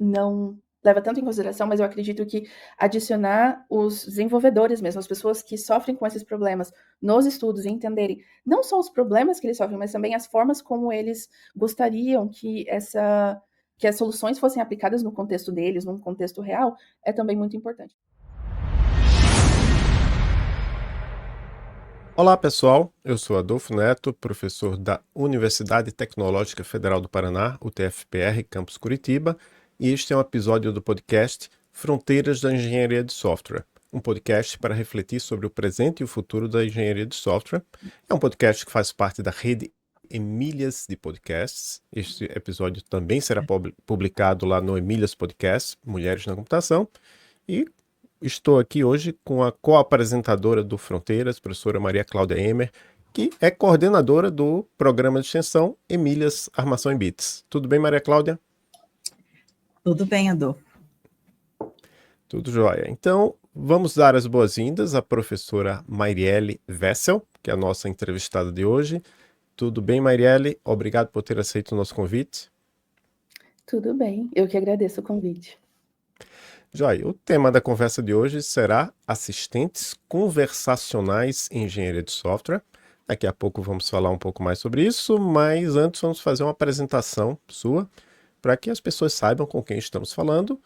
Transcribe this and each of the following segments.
não leva tanto em consideração, mas eu acredito que adicionar os desenvolvedores mesmo, as pessoas que sofrem com esses problemas nos estudos e entenderem não só os problemas que eles sofrem, mas também as formas como eles gostariam que as soluções fossem aplicadas no contexto deles, num contexto real, é também muito importante. Olá pessoal, eu sou Adolfo Neto, professor da Universidade Tecnológica Federal do Paraná, UTFPR, Campus Curitiba, e este é um episódio do podcast Fronteiras da Engenharia de Software, um podcast para refletir sobre o presente e o futuro da engenharia de software. É um podcast que faz parte da rede Emílias de Podcasts. Este episódio também será publicado lá no Emílias Podcast, Mulheres na Computação, e estou aqui hoje com a co-apresentadora do Fronteiras, professora Maria Cláudia Emer, que é coordenadora do programa de extensão Emílias Armação em Bits. Tudo bem, Maria Cláudia? Tudo bem, Adolfo. Tudo jóia. Então, vamos dar as boas-vindas à professora Marielle Wessel, que é a nossa entrevistada de hoje. Tudo bem, Marielle? Obrigado por ter aceito o nosso convite. Tudo bem, eu que agradeço o convite. Joia, o tema da conversa de hoje será assistentes conversacionais em engenharia de software. Daqui a pouco vamos falar um pouco mais sobre isso, mas antes vamos fazer uma apresentação sua para que as pessoas saibam com quem estamos falando.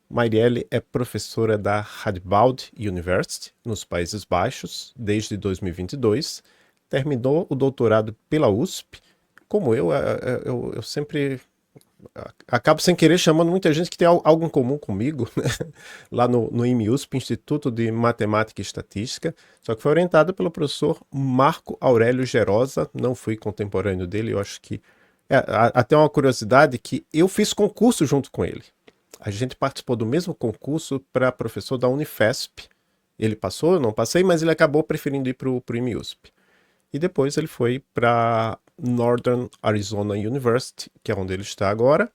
Marielle é professora da Radboud University, nos Países Baixos, desde 2022. Terminou o doutorado pela USP. Como eu sempre acabo sem querer chamando muita gente que tem algo em comum comigo, né? Lá no IMUSP, Instituto de Matemática e Estatística, só que foi orientado pelo professor Marco Aurélio Gerosa, não fui contemporâneo dele, eu acho que... até uma curiosidade que eu fiz concurso junto com ele. A gente participou do mesmo concurso para professor da Unifesp. Ele passou, eu não passei, mas ele acabou preferindo ir para o IMUSP. E depois ele foi para Northern Arizona University, que é onde ele está agora.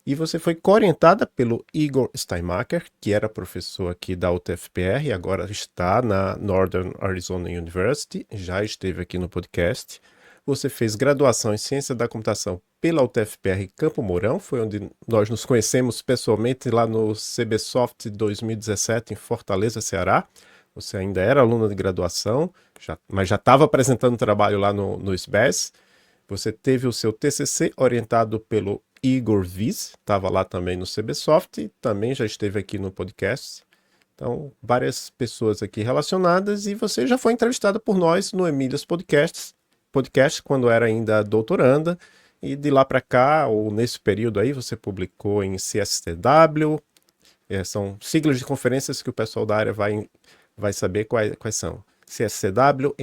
E você foi coorientada pelo Igor Steinmacher, que era professor aqui da UTFPR e agora está na Northern Arizona University, já esteve aqui no podcast. Você fez graduação em Ciência da Computação pela UTFPR Campo Mourão, foi onde nós nos conhecemos pessoalmente lá no CBSoft 2017 em Fortaleza, Ceará. Você ainda era aluna de graduação, mas já estava apresentando trabalho lá no SBES. Você teve o seu TCC orientado pelo Igor Viz, estava lá também no CBSoft, também já esteve aqui no podcast. Então, várias pessoas aqui relacionadas, e você já foi entrevistada por nós no Emílias podcast, quando era ainda doutoranda, e de lá para cá, ou nesse período aí, você publicou em CSTW, são siglas de conferências que o pessoal da área vai saber quais são. CSCW,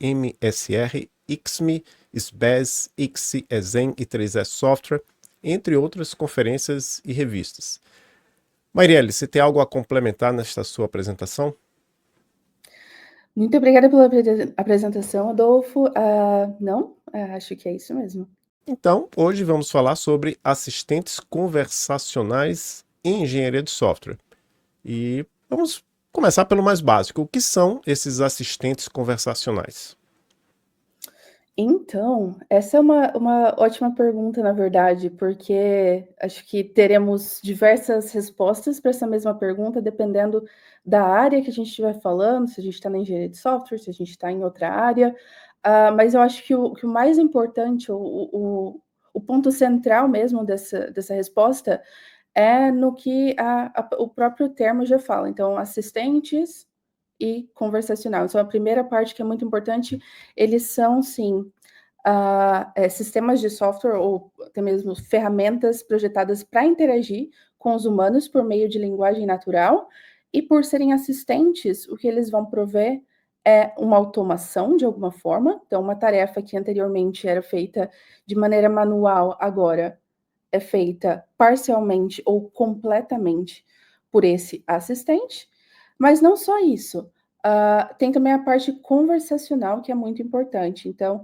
MSR, ICSME, SBES, ICSI, EXEM e 3S Software, entre outras conferências e revistas. Marielle, você tem algo a complementar nesta sua apresentação? Muito obrigada pela apresentação, Adolfo. Não, acho que é isso mesmo. Então, hoje vamos falar sobre assistentes conversacionais em engenharia de software. E vamos começar pelo mais básico. O que são esses assistentes conversacionais? Então, essa é uma ótima pergunta, na verdade, porque acho que teremos diversas respostas para essa mesma pergunta, dependendo da área que a gente estiver falando, se a gente está na engenharia de software, se a gente está em outra área. Mas eu acho que o mais importante, o ponto central mesmo dessa resposta é no que o próprio termo já fala. Então, assistentes e conversacional. Então, a primeira parte que é muito importante, eles são, sim, sistemas de software ou até mesmo ferramentas projetadas para interagir com os humanos por meio de linguagem natural, e por serem assistentes, o que eles vão prover é uma automação de alguma forma. Então, uma tarefa que anteriormente era feita de maneira manual, agora é feita parcialmente ou completamente por esse assistente. Mas não só isso, tem também a parte conversacional, que é muito importante. Então,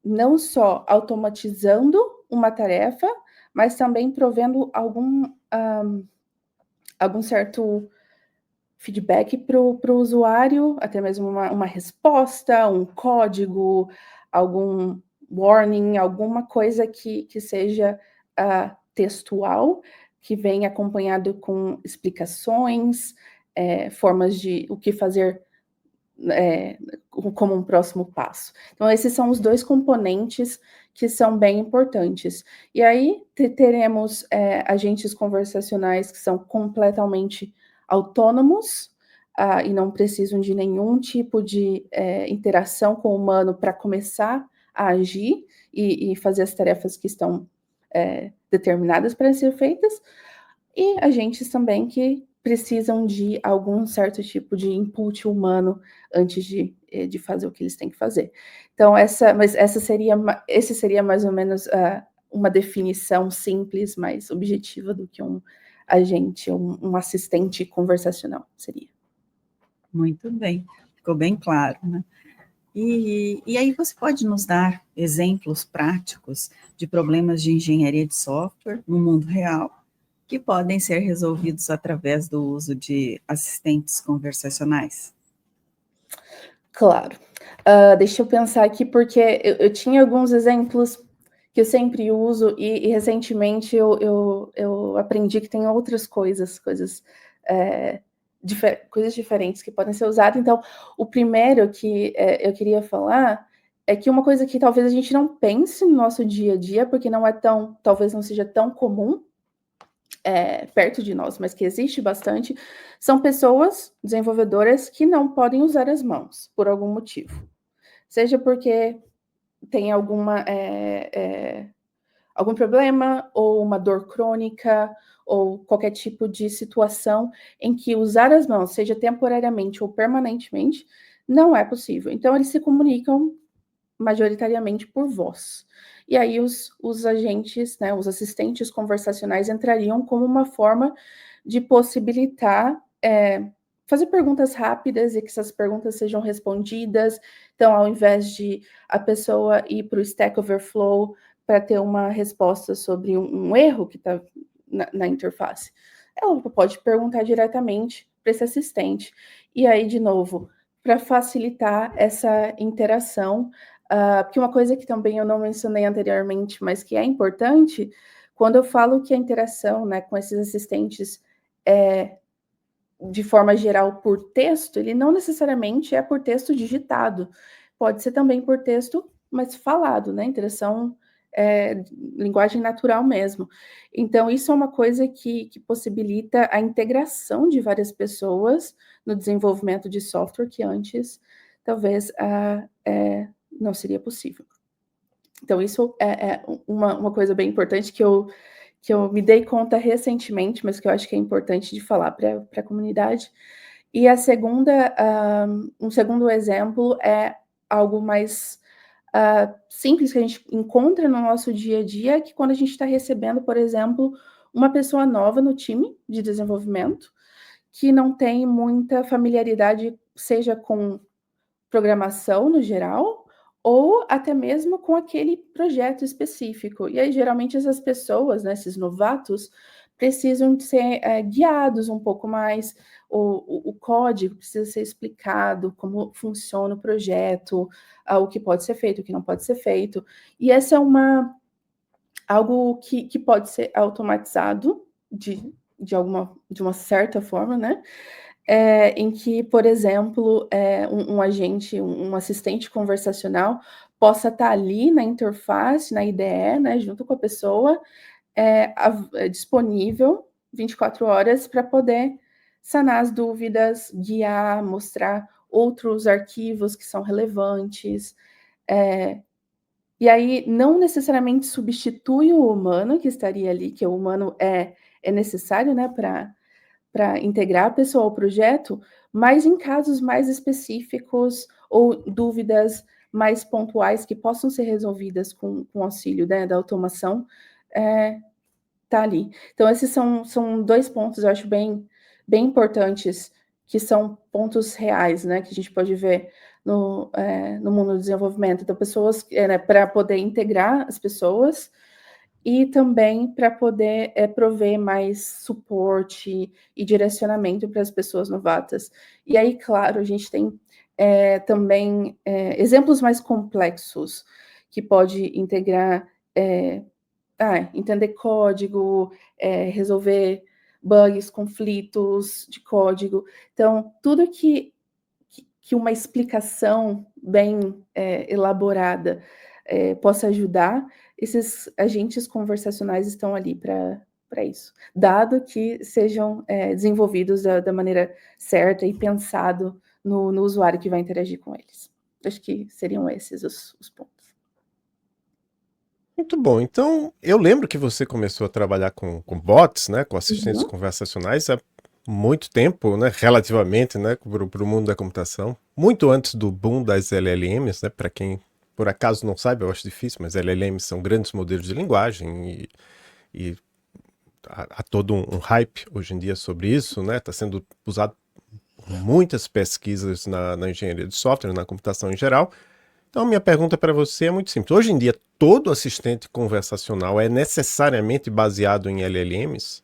não só automatizando uma tarefa, mas também provendo algum certo feedback para o usuário, até mesmo uma resposta, um código, algum warning, alguma coisa que seja textual, que vem acompanhado com explicações, formas de o que fazer como um próximo passo. Então, esses são os 2 componentes que são bem importantes. E aí teremos agentes conversacionais que são completamente autônomos, e não precisam de nenhum tipo de interação com o humano para começar a agir e fazer as tarefas que estão determinadas para ser feitas, e agentes também que precisam de algum certo tipo de input humano antes de fazer o que eles têm que fazer. Então, esse seria mais ou menos uma definição simples, mais objetiva do que um agente, um assistente conversacional seria. Muito bem, ficou bem claro, né? E aí você pode nos dar exemplos práticos de problemas de engenharia de software no mundo real que podem ser resolvidos através do uso de assistentes conversacionais? Claro. Deixa eu pensar aqui, porque eu tinha alguns exemplos que eu sempre uso e recentemente eu aprendi que tem outras coisas diferentes que podem ser usadas. Então, o primeiro que eu queria falar é que uma coisa que talvez a gente não pense no nosso dia a dia, porque talvez não seja tão comum perto de nós, mas que existe bastante, são pessoas desenvolvedoras que não podem usar as mãos por algum motivo. Seja porque tem algum problema, ou uma dor crônica, ou qualquer tipo de situação em que usar as mãos, seja temporariamente ou permanentemente, não é possível. Então, eles se comunicam majoritariamente por voz. E aí os agentes, né, os assistentes conversacionais entrariam como uma forma de possibilitar fazer perguntas rápidas e que essas perguntas sejam respondidas. Então, ao invés de a pessoa ir para o Stack Overflow para ter uma resposta sobre um erro que está na interface, ela pode perguntar diretamente para esse assistente. E aí, de novo, para facilitar essa interação, porque uma coisa que também eu não mencionei anteriormente, mas que é importante, quando eu falo que a interação, né, com esses assistentes é de forma geral por texto, ele não necessariamente é por texto digitado, pode ser também por texto, mas falado, né, interação linguagem natural mesmo. Então, isso é uma coisa que possibilita a integração de várias pessoas no desenvolvimento de software que antes talvez não seria possível. Então, isso é uma coisa bem importante que eu me dei conta recentemente, mas que eu acho que é importante de falar para a comunidade. E um segundo exemplo é algo mais simples que a gente encontra no nosso dia a dia, que quando a gente está recebendo, por exemplo, uma pessoa nova no time de desenvolvimento, que não tem muita familiaridade, seja com programação no geral, ou até mesmo com aquele projeto específico. E aí, geralmente, essas pessoas, né, esses novatos, precisam de ser guiados um pouco mais, o código precisa ser explicado, como funciona o projeto, o que pode ser feito, o que não pode ser feito. E essa é algo que pode ser automatizado de uma certa forma, né? Em que, por exemplo, um agente, um assistente conversacional possa estar ali na interface, na IDE, né, junto com a pessoa, disponível 24 horas para poder sanar as dúvidas, guiar, mostrar outros arquivos que são relevantes. E aí, não necessariamente substitui o humano que estaria ali, que o humano é necessário, né, para integrar a pessoa ao projeto, mas em casos mais específicos ou dúvidas mais pontuais que possam ser resolvidas com auxílio, né, da automação, tá ali. Então, esses são 2 pontos, eu acho bem importantes, que são pontos reais, né, que a gente pode ver no mundo do desenvolvimento. Então, pessoas, né, para poder integrar as pessoas e também para poder prover mais suporte e direcionamento para as pessoas novatas. E aí, claro, a gente tem também exemplos mais complexos que pode integrar entender código, resolver bugs, conflitos de código. Então, tudo que uma explicação bem elaborada possa ajudar, esses agentes conversacionais estão ali para isso, dado que sejam desenvolvidos da maneira certa e pensado no usuário que vai interagir com eles. Acho que seriam esses os pontos. Muito bom. Então, eu lembro que você começou a trabalhar com bots, né, com assistentes conversacionais há muito tempo, né, relativamente, né, para o mundo da computação. Muito antes do boom das LLMs, né, para quem por acaso não sabe, eu acho difícil, mas LLMs são grandes modelos de linguagem e há todo um hype hoje em dia sobre isso, né, está sendo usado por muitas pesquisas na engenharia de software, na computação em geral. Então, minha pergunta para você é muito simples. Hoje em dia, todo assistente conversacional é necessariamente baseado em LLMs?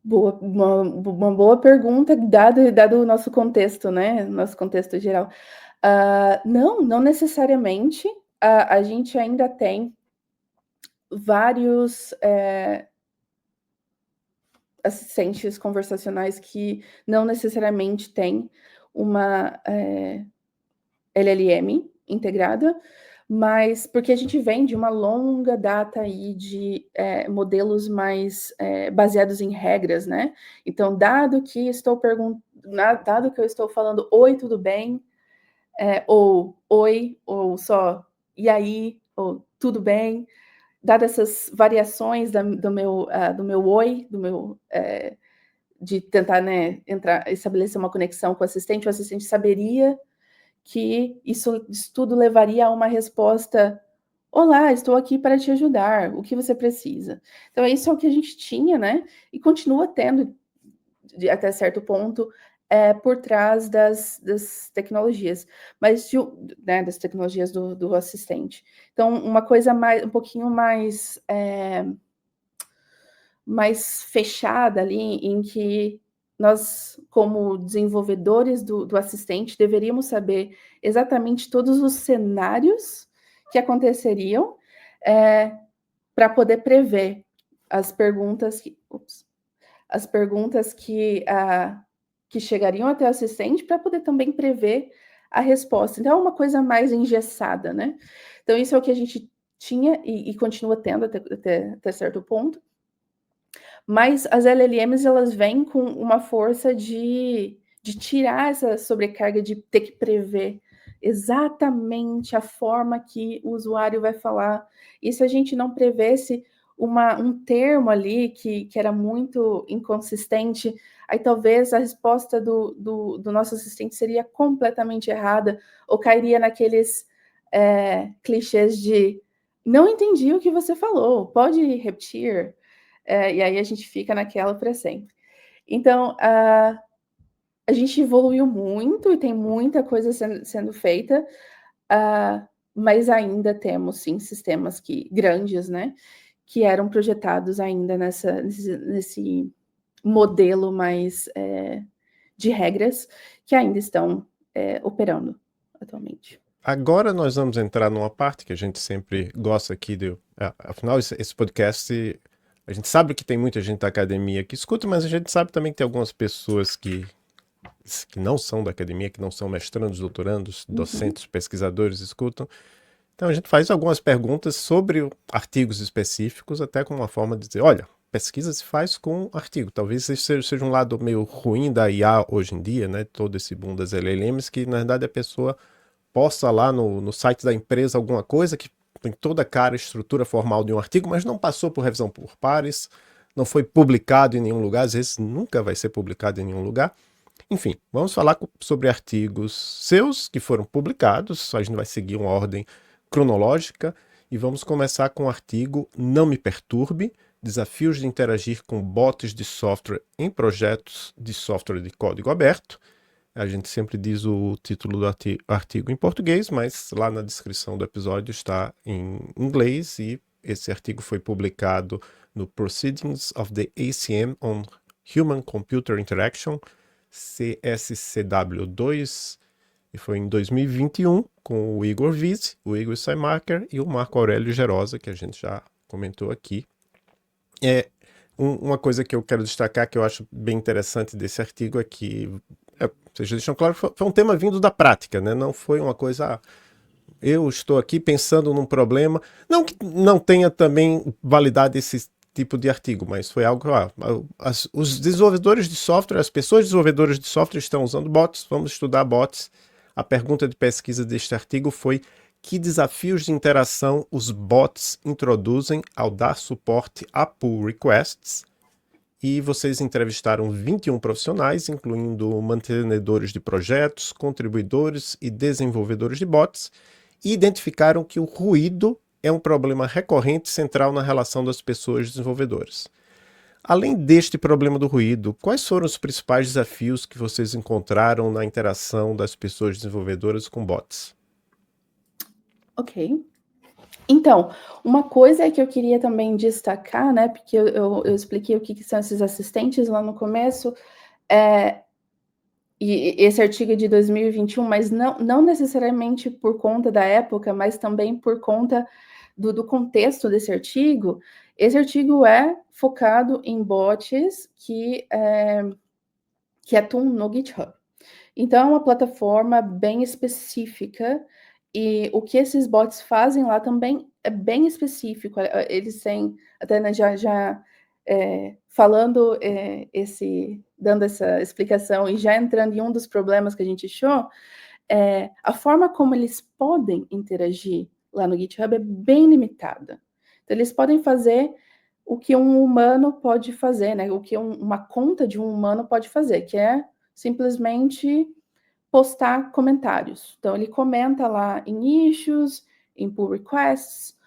Uma boa pergunta, dado o nosso contexto, né? Nosso contexto geral. Não necessariamente. A gente ainda tem vários assistentes conversacionais que não necessariamente têm uma LLM integrada, mas porque a gente vem de uma longa data aí de modelos mais baseados em regras, né? Então, dado que eu estou falando oi, tudo bem, ou oi, ou só e aí, ou tudo bem, dadas essas variações do meu oi, de tentar, né, estabelecer uma conexão com o assistente saberia que isso tudo levaria a uma resposta: olá, estou aqui para te ajudar, o que você precisa? Então, isso é o que a gente tinha, né? E continua tendo, até certo ponto, por trás das tecnologias, mas né, das tecnologias do assistente. Então, uma coisa um pouquinho mais fechada ali, em que nós, como desenvolvedores do assistente, deveríamos saber exatamente todos os cenários que aconteceriam para poder prever as perguntas que chegariam até o assistente, para poder também prever a resposta. Então, é uma coisa mais engessada, né? Então, isso é o que a gente tinha e continua tendo até certo ponto. Mas as LLMs, elas vêm com uma força de tirar essa sobrecarga de ter que prever exatamente a forma que o usuário vai falar. E se a gente não prevesse um termo ali que era muito inconsistente, aí talvez a resposta do nosso assistente seria completamente errada, ou cairia naqueles clichês de não entendi o que você falou, pode repetir? E aí a gente fica naquela para sempre. Então, a gente evoluiu muito e tem muita coisa sendo feita, mas ainda temos, sim, sistemas grandes, né, que eram projetados ainda nesse modelo mais de regras, que ainda estão operando atualmente. Agora nós vamos entrar numa parte que a gente sempre gosta aqui, afinal esse podcast, a gente sabe que tem muita gente da academia que escuta, mas a gente sabe também que tem algumas pessoas que não são da academia, que não são mestrandos, doutorandos, docentes, pesquisadores, escutam. Então a gente faz algumas perguntas sobre artigos específicos, até como uma forma de dizer, olha, pesquisa se faz com artigo. Talvez esse seja um lado meio ruim da IA hoje em dia, né? Todo esse boom das LLMs, que na verdade a pessoa posta lá no site da empresa alguma coisa que tem toda a cara, estrutura formal de um artigo, mas não passou por revisão por pares, não foi publicado em nenhum lugar, às vezes nunca vai ser publicado em nenhum lugar. Enfim, vamos falar sobre artigos seus que foram publicados, a gente vai seguir uma ordem cronológica e vamos começar com o artigo Não Me Perturbe, Desafios de Interagir com Bots de Software em Projetos de Software de Código Aberto. A gente sempre diz o título do artigo em português, mas lá na descrição do episódio está em inglês e esse artigo foi publicado no Proceedings of the ACM on Human Computer Interaction, CSCW2, E foi em 2021 com o Igor Vise, o Igor Seimacher e o Marco Aurélio Gerosa, que a gente já comentou aqui. Uma coisa que eu quero destacar, que eu acho bem interessante desse artigo, é que, vocês já deixam claro, foi um tema vindo da prática, né? Não foi uma coisa, eu estou aqui pensando num problema, não que não tenha também validade esse tipo de artigo, mas foi algo, os desenvolvedores de software, as pessoas desenvolvedoras de software estão usando bots, vamos estudar bots. A pergunta de pesquisa deste artigo foi: que desafios de interação os bots introduzem ao dar suporte a pull requests? E vocês entrevistaram 21 profissionais, incluindo mantenedores de projetos, contribuidores e desenvolvedores de bots, e identificaram que o ruído é um problema recorrente central na relação das pessoas desenvolvedoras. Além deste problema do ruído, quais foram os principais desafios que vocês encontraram na interação das pessoas desenvolvedoras com bots? Ok. Então, uma coisa que eu queria também destacar, né, porque eu expliquei o que são esses assistentes lá no começo, e esse artigo é de 2021, mas não necessariamente por conta da época, mas também por conta do contexto desse artigo. Esse artigo é focado em bots que atuam no GitHub. Então, é uma plataforma bem específica, e o que esses bots fazem lá também é bem específico. Eles têm, até né, falando dando essa explicação e já entrando em um dos problemas que a gente achou, a forma como eles podem interagir lá no GitHub é bem limitada. Então, eles podem fazer o que um humano pode fazer, né? O que uma conta de um humano pode fazer, que é simplesmente postar comentários. Então, ele comenta lá em issues, em pull requests,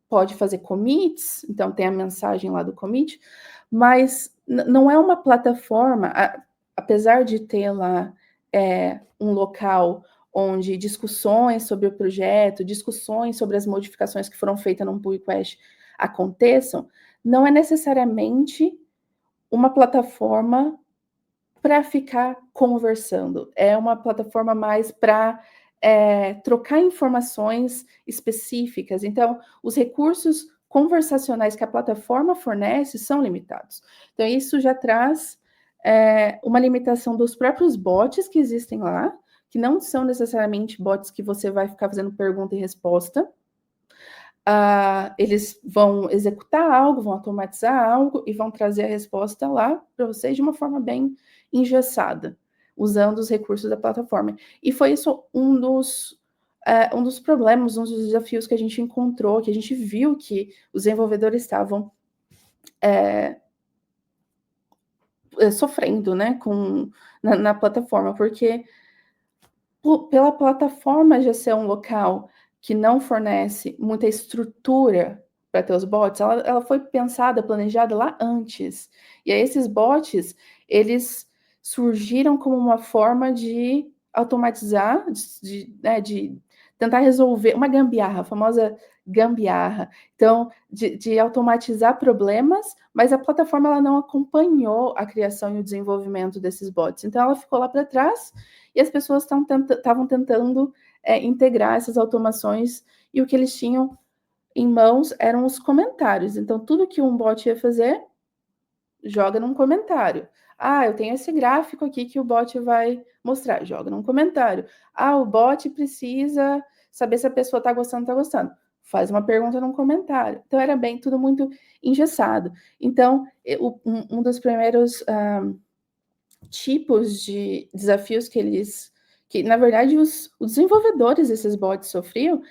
pode fazer commits, então tem a mensagem lá do commit, mas não é uma plataforma, apesar de ter lá um local onde discussões sobre o projeto, discussões sobre as modificações que foram feitas num pull request aconteçam, não é necessariamente uma plataforma para ficar conversando. É uma plataforma mais para trocar informações específicas. Então, os recursos conversacionais que a plataforma fornece são limitados. Então, isso já traz uma limitação dos próprios bots que existem lá, que não são necessariamente bots que você vai ficar fazendo pergunta e resposta. Eles vão executar algo, vão automatizar algo e vão trazer a resposta lá para vocês de uma forma bem engessada, usando os recursos da plataforma. E foi isso um dos problemas, um dos desafios que a gente encontrou, que a gente viu que os desenvolvedores estavam sofrendo, né, na plataforma, porque pela plataforma já ser um local que não fornece muita estrutura para ter os bots, ela foi pensada, planejada lá antes. E aí esses bots, eles surgiram como uma forma de automatizar, de tentar resolver uma gambiarra, a famosa gambiarra. Então, de automatizar problemas, mas a plataforma ela não acompanhou a criação e o desenvolvimento desses bots. Então, ela ficou lá para trás e as pessoas estavam tentando integrar essas automações, e o que eles tinham em mãos eram os comentários. Então, tudo que um bot ia fazer, joga num comentário. Eu tenho esse gráfico aqui que o bot vai mostrar, joga num comentário. O bot precisa saber se a pessoa está gostando ou não está gostando. Faz uma pergunta num comentário. Então, era tudo muito engessado. Então, um dos primeiros tipos de desafios que na verdade os desenvolvedores desses bots sofriam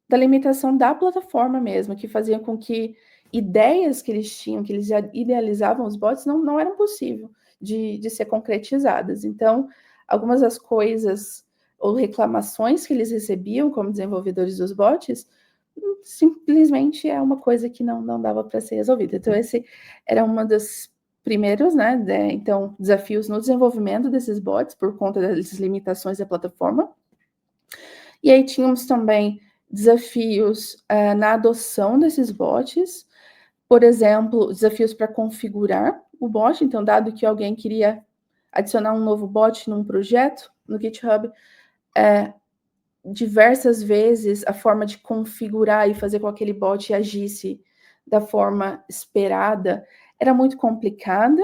da limitação da plataforma mesmo, que fazia com que ideias que eles tinham, que eles idealizavam os bots, não eram possível de ser concretizadas. Então, algumas das coisas ou reclamações que eles recebiam como desenvolvedores dos bots simplesmente é uma coisa que não dava para ser resolvida. Então, esse era uma dos primeiros, né, então, desafios no desenvolvimento desses bots por conta das limitações da plataforma. E aí tínhamos também desafios na adoção desses bots, por exemplo, desafios para configurar o bot. Então, dado que alguém queria adicionar um novo bot num projeto no GitHub, diversas vezes a forma de configurar e fazer com que aquele bot agisse da forma esperada era muito complicada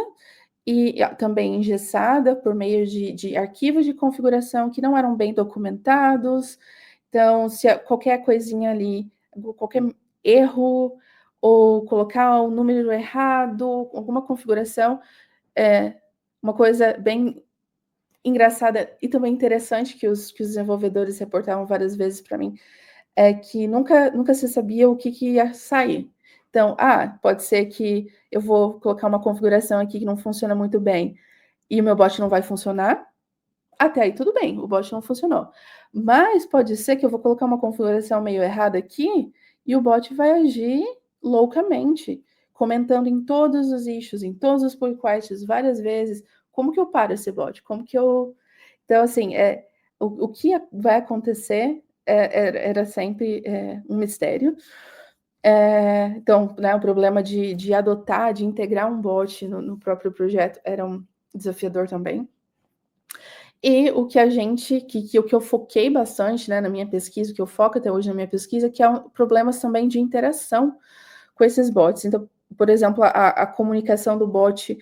e também engessada por meio de arquivos de configuração que não eram bem documentados. Então, se qualquer coisinha ali, qualquer erro ou colocar o número errado, alguma configuração, uma coisa bem engraçada e também interessante que os desenvolvedores reportavam várias vezes para mim, é que nunca se sabia o que ia sair. Então, pode ser que eu vou colocar uma configuração aqui que não funciona muito bem e o meu bot não vai funcionar. Até aí tudo bem, o bot não funcionou. Mas pode ser que eu vou colocar uma configuração meio errada aqui e o bot vai agir loucamente, comentando em todos os issues, em todos os pull requests várias vezes. Como que eu paro esse bot? Como que eu... Então, assim, o que vai acontecer era sempre um mistério. Então, né, o problema de adotar, de integrar um bot no próprio projeto era um desafiador também. E o que eu foquei bastante, né, na minha pesquisa, o que eu foco até hoje na minha pesquisa, que é problemas também de interação com esses bots. Então, por exemplo, a comunicação do bot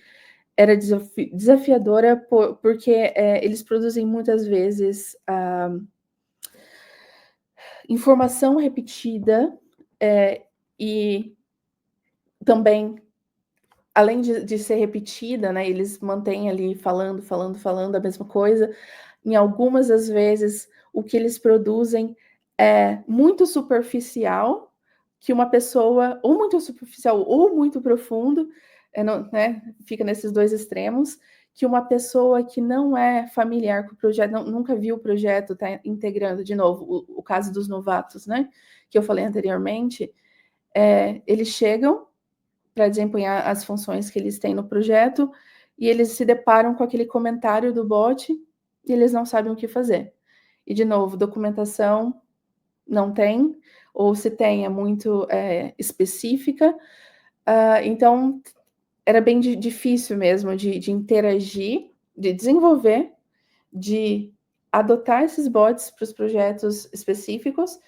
era desafiadora porque eles produzem muitas vezes informação repetida e também, além de ser repetida, né, eles mantêm ali falando a mesma coisa. Em algumas das vezes, o que eles produzem é muito superficial, que uma pessoa, ou muito superficial ou muito profundo, né, fica nesses dois extremos, que uma pessoa que não é familiar com o projeto, nunca viu o projeto, está integrando, de novo, o caso dos novatos, né, que eu falei anteriormente, eles chegam para desempenhar as funções que eles têm no projeto e eles se deparam com aquele comentário do bot e eles não sabem o que fazer. E, de novo, documentação não tem, ou se tem, é muito específica. Então, era bem difícil mesmo de interagir, de desenvolver, de adotar esses bots para os projetos específicos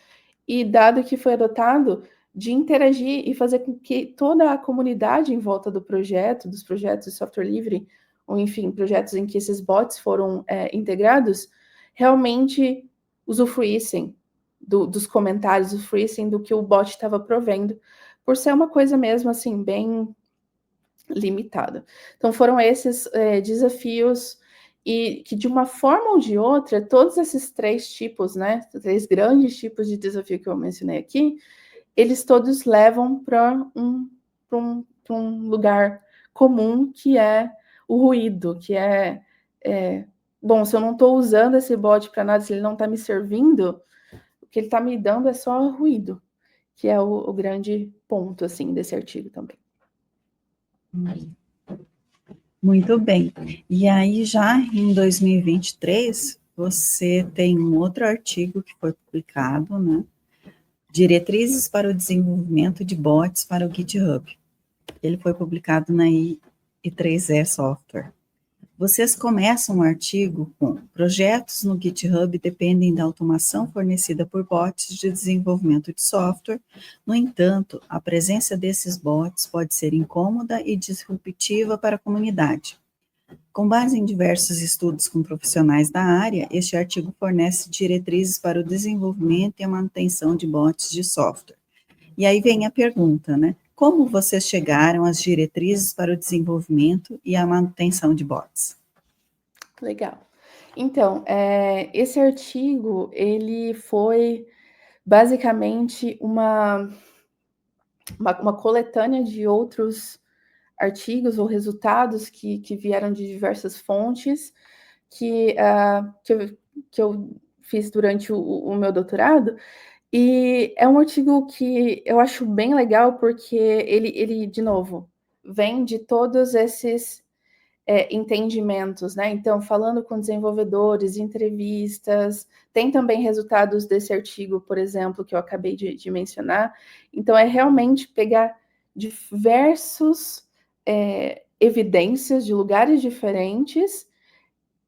e, dado que foi adotado, de interagir e fazer com que toda a comunidade em volta do projeto, dos projetos de software livre, ou enfim, projetos em que esses bots foram integrados, realmente usufruíssem dos comentários, usufruíssem do que o bot estava provendo, por ser uma coisa mesmo assim, bem limitada. Então foram esses desafios e que de uma forma ou de outra, todos esses três tipos, né, três grandes tipos de desafio que eu mencionei aqui, eles todos levam para um lugar comum, que é o ruído, que bom, se eu não estou usando esse bot para nada, se ele não está me servindo, o que ele está me dando é só ruído, que é o grande ponto, assim, desse artigo também. Muito bem. E aí, já em 2023, você tem um outro artigo que foi publicado, né? Diretrizes para o desenvolvimento de bots para o GitHub. Ele foi publicado na I3E Software. Vocês começam o artigo com: projetos no GitHub dependem da automação fornecida por bots de desenvolvimento de software. No entanto, a presença desses bots pode ser incômoda e disruptiva para a comunidade. Com base em diversos estudos com profissionais da área, este artigo fornece diretrizes para o desenvolvimento e a manutenção de bots de software. E aí vem a pergunta, né? Como vocês chegaram às diretrizes para o desenvolvimento e a manutenção de bots? Legal. Então, esse artigo, ele foi basicamente uma coletânea de outros artigos ou resultados que vieram de diversas fontes que eu fiz durante o meu doutorado. E é um artigo que eu acho bem legal porque ele, de novo, vem de todos esses entendimentos, né? Então, falando com desenvolvedores, entrevistas, tem também resultados desse artigo, por exemplo, que eu acabei de mencionar. Então, é realmente pegar diversos evidências de lugares diferentes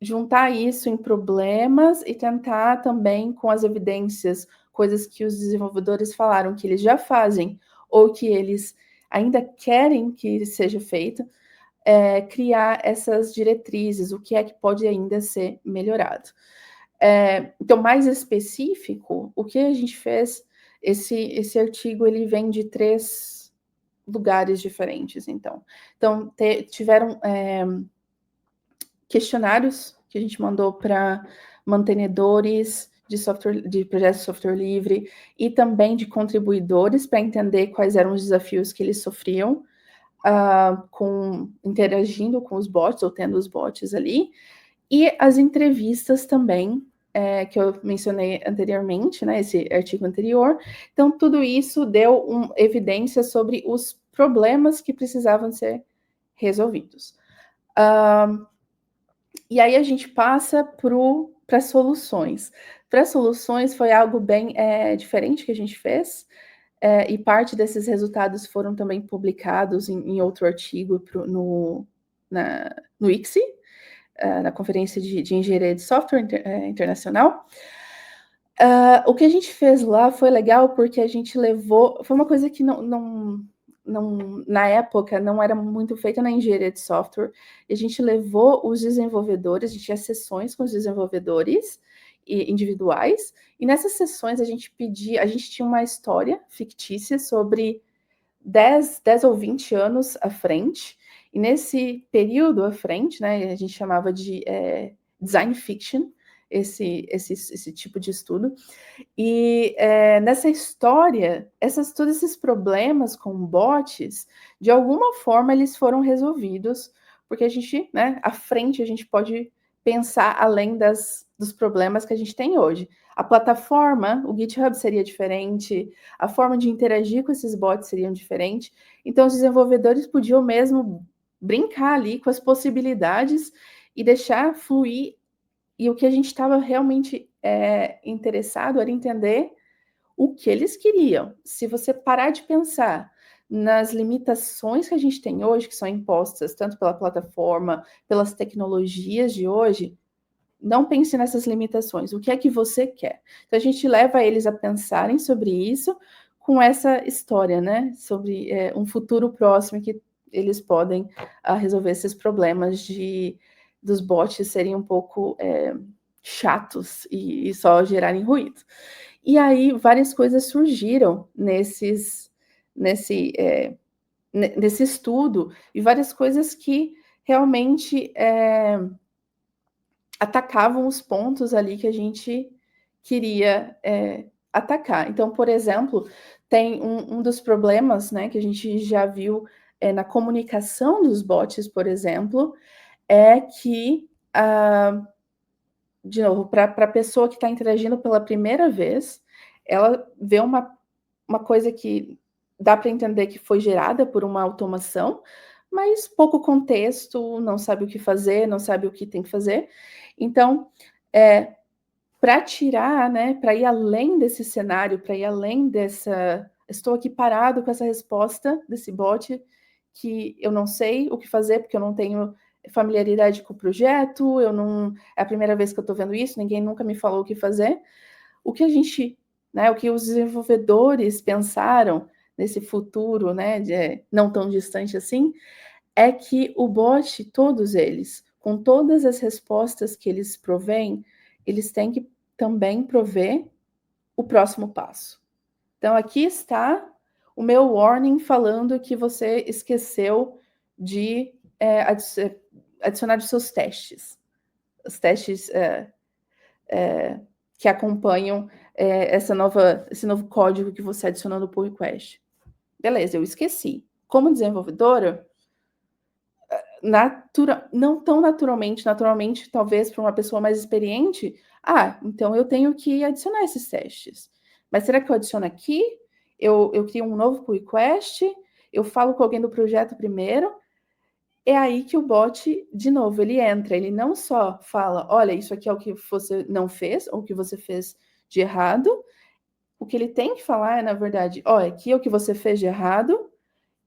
juntar isso em problemas e tentar também com as evidências, coisas que os desenvolvedores falaram que eles já fazem ou que eles ainda querem que seja feito, criar essas diretrizes, o que é que pode ainda ser melhorado. Então, mais específico, o que a gente fez, esse artigo ele vem de 3 lugares diferentes, então tiveram questionários que a gente mandou para mantenedores de software, de projetos de software livre e também de contribuidores para entender quais eram os desafios que eles sofriam interagindo com os bots ou tendo os bots ali, e as entrevistas também, que eu mencionei anteriormente, né, esse artigo anterior. Então, tudo isso deu evidência sobre os problemas que precisavam ser resolvidos. E aí a gente passa para soluções. Para soluções foi algo bem diferente que a gente fez, e parte desses resultados foram também publicados em outro artigo no ICSE, na Conferência de Engenharia de Software Internacional. O que a gente fez lá foi legal porque a gente levou... Foi uma coisa que na época não era muito feita na engenharia de software. A gente levou os desenvolvedores, a gente tinha sessões com os desenvolvedores individuais, e nessas sessões a gente tinha uma história fictícia sobre 10 ou 20 anos à frente, e nesse período à frente, né, a gente chamava de design fiction, esse tipo de estudo. E nessa história, todos esses problemas com bots, de alguma forma eles foram resolvidos, porque a gente, né, à frente a gente pode pensar além dos problemas que a gente tem hoje. A plataforma, o GitHub seria diferente, a forma de interagir com esses bots seria diferente. Então, os desenvolvedores podiam mesmo brincar ali com as possibilidades e deixar fluir. E o que a gente estava realmente interessado era entender o que eles queriam. Se você parar de pensar nas limitações que a gente tem hoje, que são impostas tanto pela plataforma, pelas tecnologias de hoje, não pense nessas limitações. O que é que você quer? Então, a gente leva eles a pensarem sobre isso com essa história, né? Sobre um futuro próximo que eles podem resolver esses problemas dos bots serem um pouco chatos e só gerarem ruído. E aí, várias coisas surgiram nesse estudo, e várias coisas que realmente atacavam os pontos ali que a gente queria atacar. Então, por exemplo, tem um dos problemas, né, que a gente já viu na comunicação dos bots, por exemplo, é que, de novo, para a pessoa que está interagindo pela primeira vez, ela vê uma coisa que dá para entender que foi gerada por uma automação, mas pouco contexto, não sabe o que fazer, não sabe o que tem que fazer. Então, para tirar, né, para ir além desse cenário, para ir além dessa... Estou aqui parado com essa resposta desse bot, que eu não sei o que fazer, porque eu não tenho familiaridade com o projeto, é a primeira vez que eu estou vendo isso, ninguém nunca me falou o que fazer. O que a gente... Né, o que os desenvolvedores pensaram nesse futuro, né, não tão distante assim, é que o bot, todos eles, com todas as respostas que eles provêm, eles têm que também prover o próximo passo. Então, aqui está o meu warning falando que você esqueceu de adicionar os seus testes. Os testes que acompanham esse novo código que você adicionou no pull request. Beleza, eu esqueci. Como desenvolvedora, não tão naturalmente, talvez para uma pessoa mais experiente, então eu tenho que adicionar esses testes. Mas será que eu adiciono aqui? Eu crio um novo pull request? Eu falo com alguém do projeto primeiro? É aí que o bot, de novo, ele entra. Ele não só fala, olha, isso aqui é o que você não fez, ou o que você fez de errado. O que ele tem que falar é, na verdade, olha, aqui é o que você fez de errado,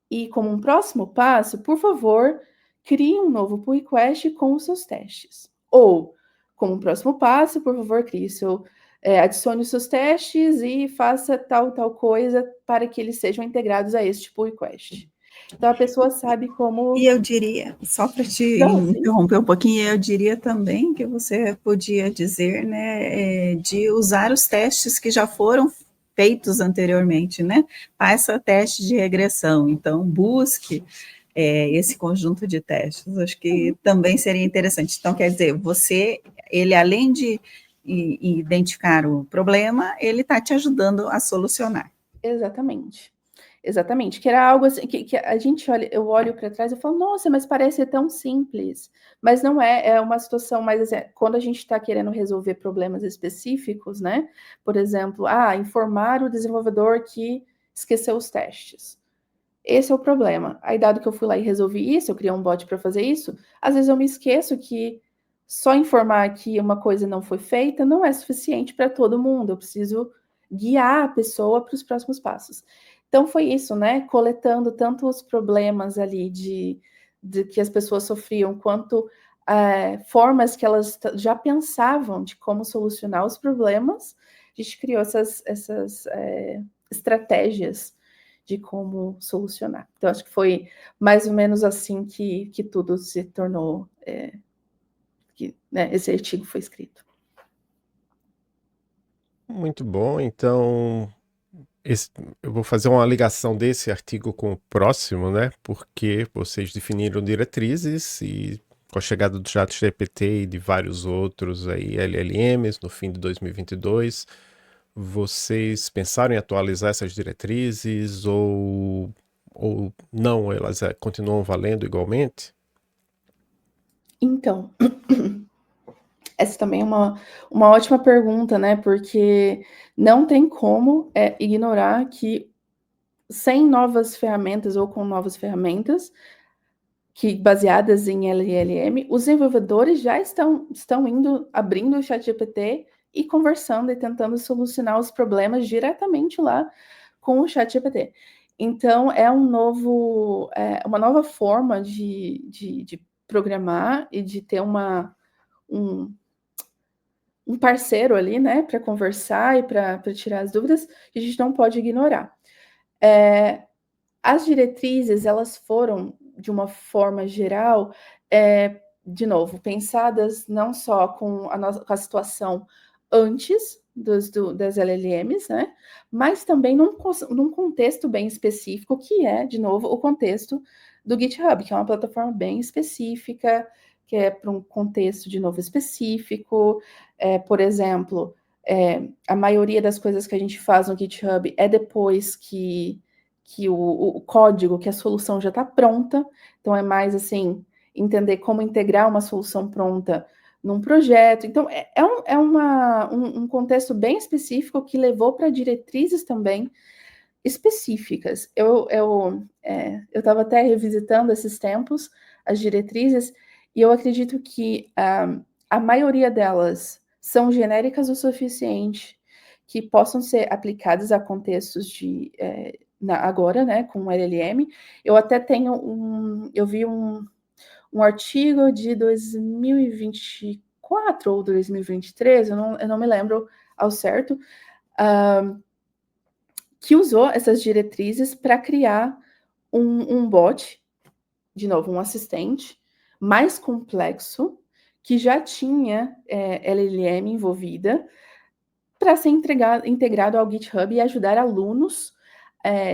e como um próximo passo, por favor, crie um novo pull request com os seus testes. Ou, como próximo passo, por favor, crie adicione os seus testes e faça tal coisa para que eles sejam integrados a este pull request. Então, a pessoa sabe como... E eu diria, só para te interromper um pouquinho, eu diria também que você podia dizer, né, de usar os testes que já foram feitos anteriormente, né? Faça teste de regressão, então busque esse conjunto de testes, acho que também seria interessante. Então, quer dizer, ele além de identificar o problema, ele está te ajudando a solucionar. Exatamente. Exatamente, que era algo assim, que a gente olha, eu olho para trás e falo, nossa, mas parece tão simples, mas não é uma situação mais assim, quando a gente está querendo resolver problemas específicos, né, por exemplo, informar o desenvolvedor que esqueceu os testes, esse é o problema, aí dado que eu fui lá e resolvi isso, eu criei um bot para fazer isso, às vezes eu me esqueço que só informar que uma coisa não foi feita não é suficiente para todo mundo, eu preciso guiar a pessoa para os próximos passos. Então foi isso, né? Coletando tanto os problemas ali de que as pessoas sofriam, quanto formas que elas já pensavam de como solucionar os problemas, a gente criou essas estratégias de como solucionar. Então acho que foi mais ou menos assim que tudo se tornou, esse artigo foi escrito. Muito bom, então eu vou fazer uma ligação desse artigo com o próximo, né? Porque vocês definiram diretrizes e com a chegada do ChatGPT e de vários outros aí LLMs no fim de 2022, vocês pensaram em atualizar essas diretrizes ou não, elas continuam valendo igualmente? Então, essa também é uma ótima pergunta, né? Porque não tem como ignorar que sem novas ferramentas ou com novas ferramentas que baseadas em LLM, os desenvolvedores já estão indo, abrindo o ChatGPT e conversando e tentando solucionar os problemas diretamente lá com o ChatGPT. Então, é uma nova forma de programar e de ter um parceiro ali, né, para conversar e para tirar as dúvidas, que a gente não pode ignorar. As diretrizes, elas foram, de uma forma geral, de novo, pensadas não só com a situação antes das LLMs, né, mas também num contexto bem específico, que é, de novo, o contexto do GitHub, que é uma plataforma bem específica, que é para um contexto, de novo, específico. Por exemplo, a maioria das coisas que a gente faz no GitHub é depois que o código, que a solução já está pronta, então é mais assim, entender como integrar uma solução pronta num projeto. Então, um contexto bem específico que levou para diretrizes também específicas. Eu estava até revisitando esses tempos, as diretrizes, e eu acredito que a maioria delas são genéricas o suficiente que possam ser aplicadas a contextos agora, né, com LLM. Eu até tenho eu vi um artigo de 2024 ou 2023, eu não me lembro ao certo, que usou essas diretrizes para criar um bot, de novo, um assistente mais complexo, que já tinha LLM envolvida, para ser integrado ao GitHub e ajudar alunos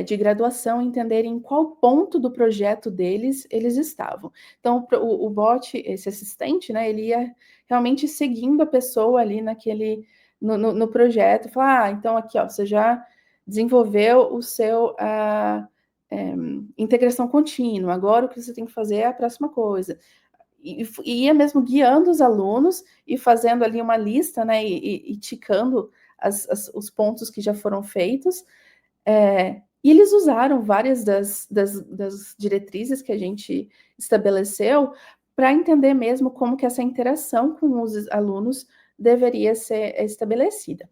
de graduação a entenderem em qual ponto do projeto deles eles estavam. Então, o bot, esse assistente, né, ele ia realmente seguindo a pessoa ali no projeto, falar, então aqui, ó, você já desenvolveu o seu integração contínua, agora o que você tem que fazer é a próxima coisa. E ia mesmo guiando os alunos e fazendo ali uma lista, né, e ticando os pontos que já foram feitos. E eles usaram várias das diretrizes que a gente estabeleceu para entender mesmo como que essa interação com os alunos deveria ser estabelecida.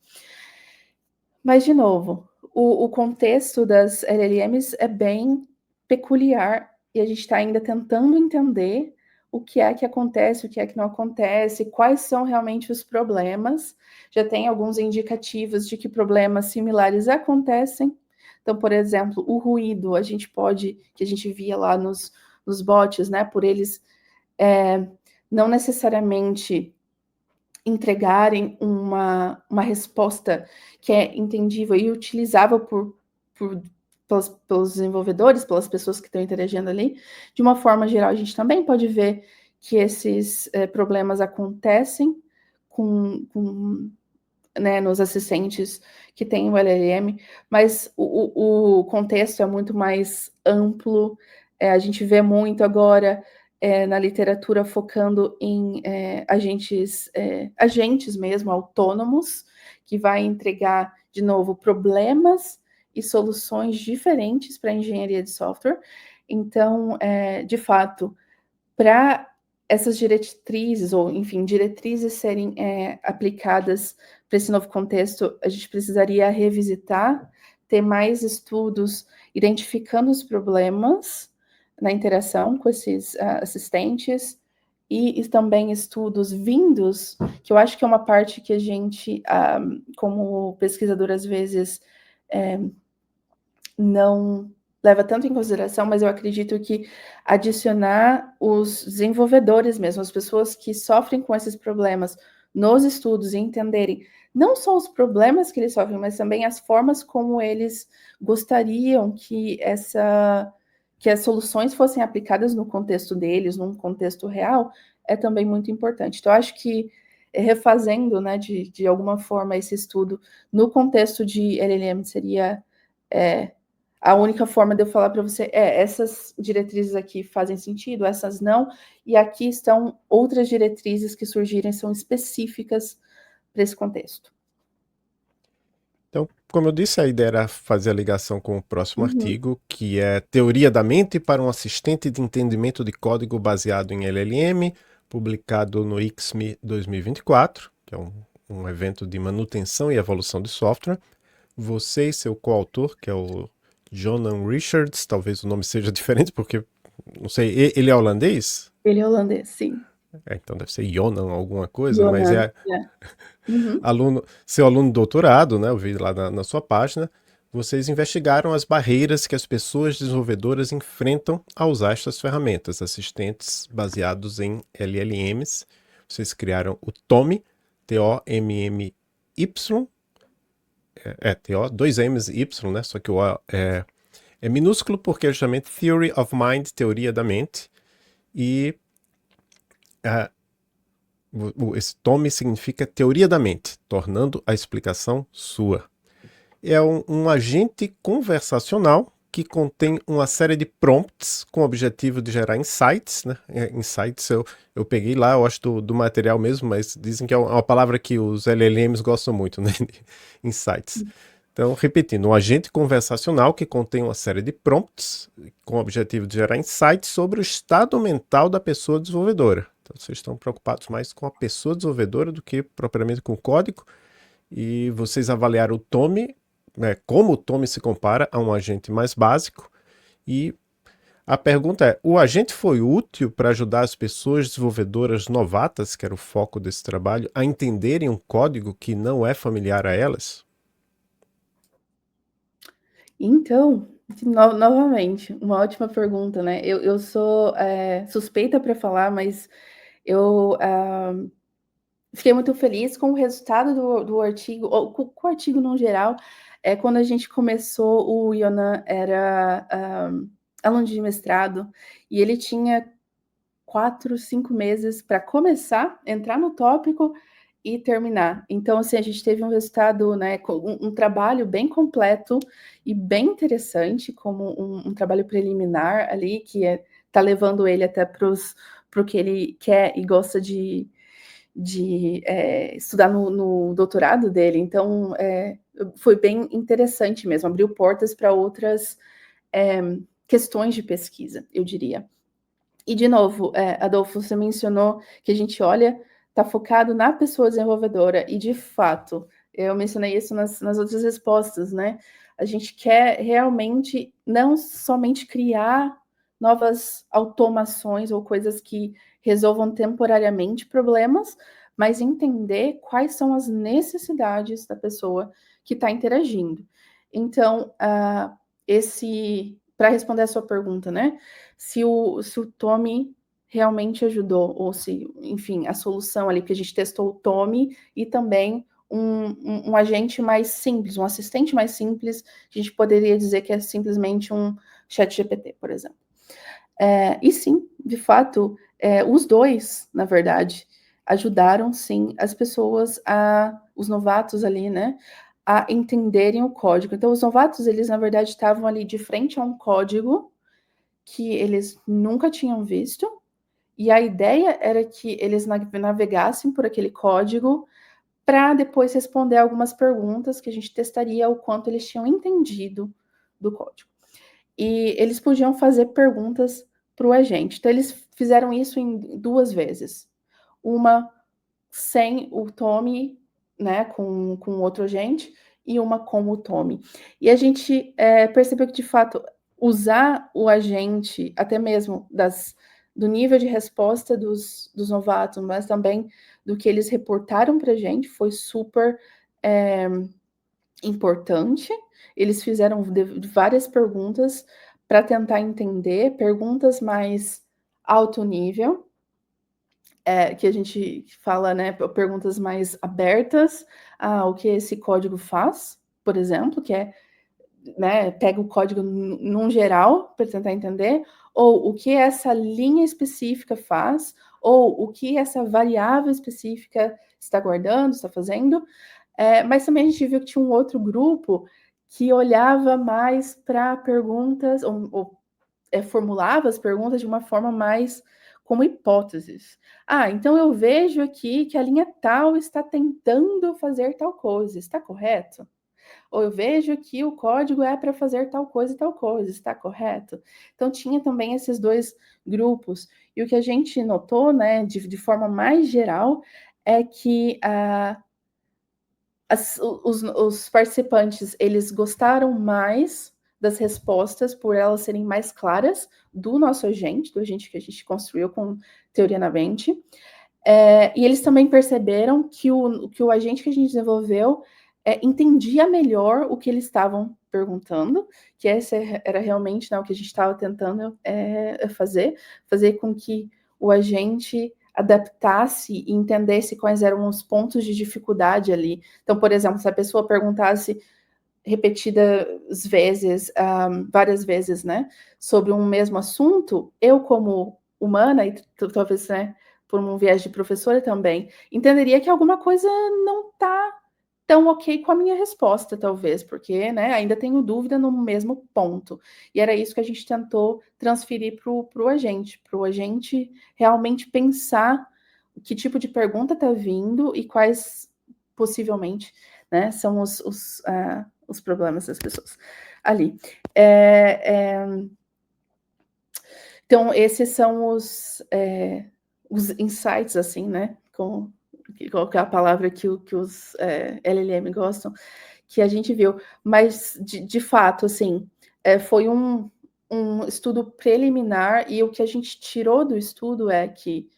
Mas, de novo, o contexto das LLMs é bem peculiar e a gente está ainda tentando entender o que é que acontece, o que é que não acontece, quais são realmente os problemas. Já tem alguns indicativos de que problemas similares acontecem. Então, por exemplo, o ruído, que a gente via lá nos bots, né, por eles não necessariamente entregarem uma resposta que é entendível e utilizável pelos desenvolvedores, pelas pessoas que estão interagindo ali. De uma forma geral, a gente também pode ver que esses problemas acontecem né, nos assistentes que tem o LLM, mas o contexto é muito mais amplo. A gente vê muito agora na literatura focando em agentes mesmo, autônomos, que vai entregar, de novo, problemas e soluções diferentes para a engenharia de software. Então, de fato, para essas diretrizes, ou enfim, diretrizes serem aplicadas para esse novo contexto, a gente precisaria revisitar, ter mais estudos identificando os problemas na interação com esses assistentes, e também estudos vindos, que eu acho que é uma parte que a gente, como pesquisador, às vezes não leva tanto em consideração, mas eu acredito que adicionar os desenvolvedores mesmo, as pessoas que sofrem com esses problemas nos estudos e entenderem não só os problemas que eles sofrem, mas também as formas como eles gostariam que as soluções fossem aplicadas no contexto deles, num contexto real, é também muito importante. Então, acho que refazendo, né, de alguma forma esse estudo no contexto de LLM seria a única forma de eu falar para você essas diretrizes aqui fazem sentido, essas não, e aqui estão outras diretrizes que surgirem, são específicas para esse contexto. Então, como eu disse, a ideia era fazer a ligação com o próximo artigo, que é Teoria da Mente para um Assistente de Entendimento de Código Baseado em LLM, publicado no ICSME 2024, que é um evento de manutenção e evolução de software. Você e seu coautor, que é o Jonan Richards, talvez o nome seja diferente, porque, não sei, ele é holandês? Ele é holandês, sim. Então deve ser Jonan alguma coisa, mas Jonan, Uhum. seu aluno de doutorado, né? Eu vi lá na sua página. Vocês investigaram as barreiras que as pessoas desenvolvedoras enfrentam ao usar estas ferramentas, assistentes baseados em LLMs. Vocês criaram o TOMMY, T-O-M-M-Y, T-O, dois M's e Y, né? Só que o O é minúsculo porque é justamente Theory of Mind, Teoria da Mente. E esse TOMMY significa Teoria da Mente, tornando a explicação sua. É um agente conversacional que contém uma série de prompts com o objetivo de gerar insights, né? Insights eu peguei lá, eu acho do material mesmo, mas dizem que é uma palavra que os LLMs gostam muito, né? Insights. Então, repetindo, um agente conversacional que contém uma série de prompts com o objetivo de gerar insights sobre o estado mental da pessoa desenvolvedora. Então, vocês estão preocupados mais com a pessoa desenvolvedora do que propriamente com o código. E vocês avaliaram o TOMMY, como o TOMMY se compara a um agente mais básico. E a pergunta é, o agente foi útil para ajudar as pessoas desenvolvedoras novatas, que era o foco desse trabalho, a entenderem um código que não é familiar a elas? Então, novamente, uma ótima pergunta, né? Eu sou suspeita para falar, mas eu fiquei muito feliz com o resultado do artigo, ou com o artigo no geral. Quando a gente começou, o Yonan era aluno de mestrado, e ele tinha 4, 5 meses para começar, entrar no tópico e terminar. Então, assim, a gente teve um resultado, né, um trabalho bem completo e bem interessante, como um trabalho preliminar ali, que tá levando ele até para o que ele quer e gosta de estudar no doutorado dele. Então, foi bem interessante mesmo, abriu portas para outras questões de pesquisa, eu diria. E, de novo, Adolfo, você mencionou que a gente olha, está focado na pessoa desenvolvedora, e, de fato, eu mencionei isso nas outras respostas, né? A gente quer realmente não somente criar novas automações ou coisas que resolvam temporariamente problemas, mas entender quais são as necessidades da pessoa que está interagindo. Então, para responder a sua pergunta, né? Se o Tommy realmente ajudou, ou se, enfim, a solução ali, porque a gente testou o Tommy e também um agente mais simples, um assistente mais simples, a gente poderia dizer que é simplesmente um chat GPT, por exemplo. E sim, de fato, os dois, na verdade, ajudaram, sim, as pessoas, os novatos ali, né, a entenderem o código. Então, os novatos, eles, na verdade, estavam ali de frente a um código que eles nunca tinham visto, e a ideia era que eles navegassem por aquele código para depois responder algumas perguntas que a gente testaria o quanto eles tinham entendido do código. E eles podiam fazer perguntas para o agente. Então, eles fizeram isso em 2 vezes. Uma sem o Tommy, né, com outro agente, e uma com o Tommy. E a gente percebeu que, de fato, usar o agente, até mesmo do nível de resposta dos novatos, mas também do que eles reportaram para a gente, foi super importante. Eles fizeram várias perguntas para tentar entender, perguntas mais alto nível, que a gente fala, né, perguntas mais abertas, o que esse código faz, por exemplo, que é, né, pega o código num geral para tentar entender, ou o que essa linha específica faz, ou o que essa variável específica está guardando, está fazendo. Mas também a gente viu que tinha um outro grupo que olhava mais para perguntas, ou formulava as perguntas de uma forma mais como hipóteses. Então eu vejo aqui que a linha tal está tentando fazer tal coisa, está correto? Ou eu vejo que o código é para fazer tal coisa e tal coisa, está correto? Então tinha também esses dois grupos. E o que a gente notou, né, de forma mais geral, é que os participantes, eles gostaram mais das respostas por elas serem mais claras do nosso agente, do agente que a gente construiu com Teoria na Mente. E eles também perceberam que o agente que a gente desenvolveu entendia melhor o que eles estavam perguntando, que esse era realmente, né, o que a gente estava tentando fazer com que o agente adaptasse e entendesse quais eram os pontos de dificuldade ali. Então, por exemplo, se a pessoa perguntasse repetidas vezes, várias vezes, né, sobre um mesmo assunto, eu como humana, e talvez, né, por um viés de professora também, entenderia que alguma coisa não está tão ok com a minha resposta, talvez, porque, né, ainda tenho dúvida no mesmo ponto. E era isso que a gente tentou transferir para o agente realmente pensar que tipo de pergunta está vindo e quais, possivelmente, né, são os problemas das pessoas ali. Então, esses são os insights, assim, né, qual que é a palavra que os LLM gostam, que a gente viu. Mas, de fato, assim, foi um estudo preliminar, e o que a gente tirou do estudo é que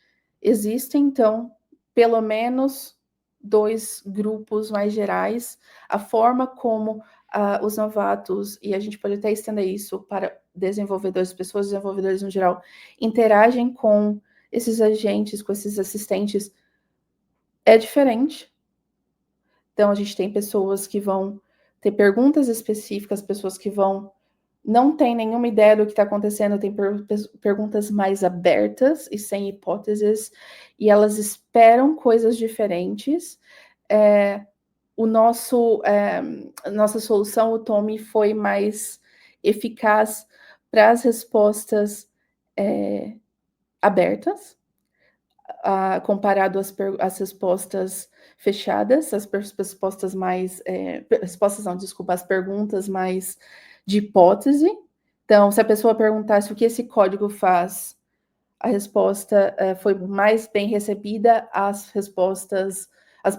existem, então, pelo menos 2 grupos mais gerais. A forma como os novatos, e a gente pode até estender isso para desenvolvedores, pessoas desenvolvedores no geral, interagem com esses agentes, com esses assistentes, é diferente. Então, a gente tem pessoas que vão ter perguntas específicas, pessoas que não têm nenhuma ideia do que está acontecendo, tem perguntas mais abertas e sem hipóteses, e elas esperam coisas diferentes. A nossa solução, o Tommy, foi mais eficaz para as respostas abertas, comparado às respostas fechadas, as respostas mais... respostas não, desculpa, as perguntas mais de hipótese. Então, se a pessoa perguntasse o que esse código faz, a resposta foi mais bem recebida, as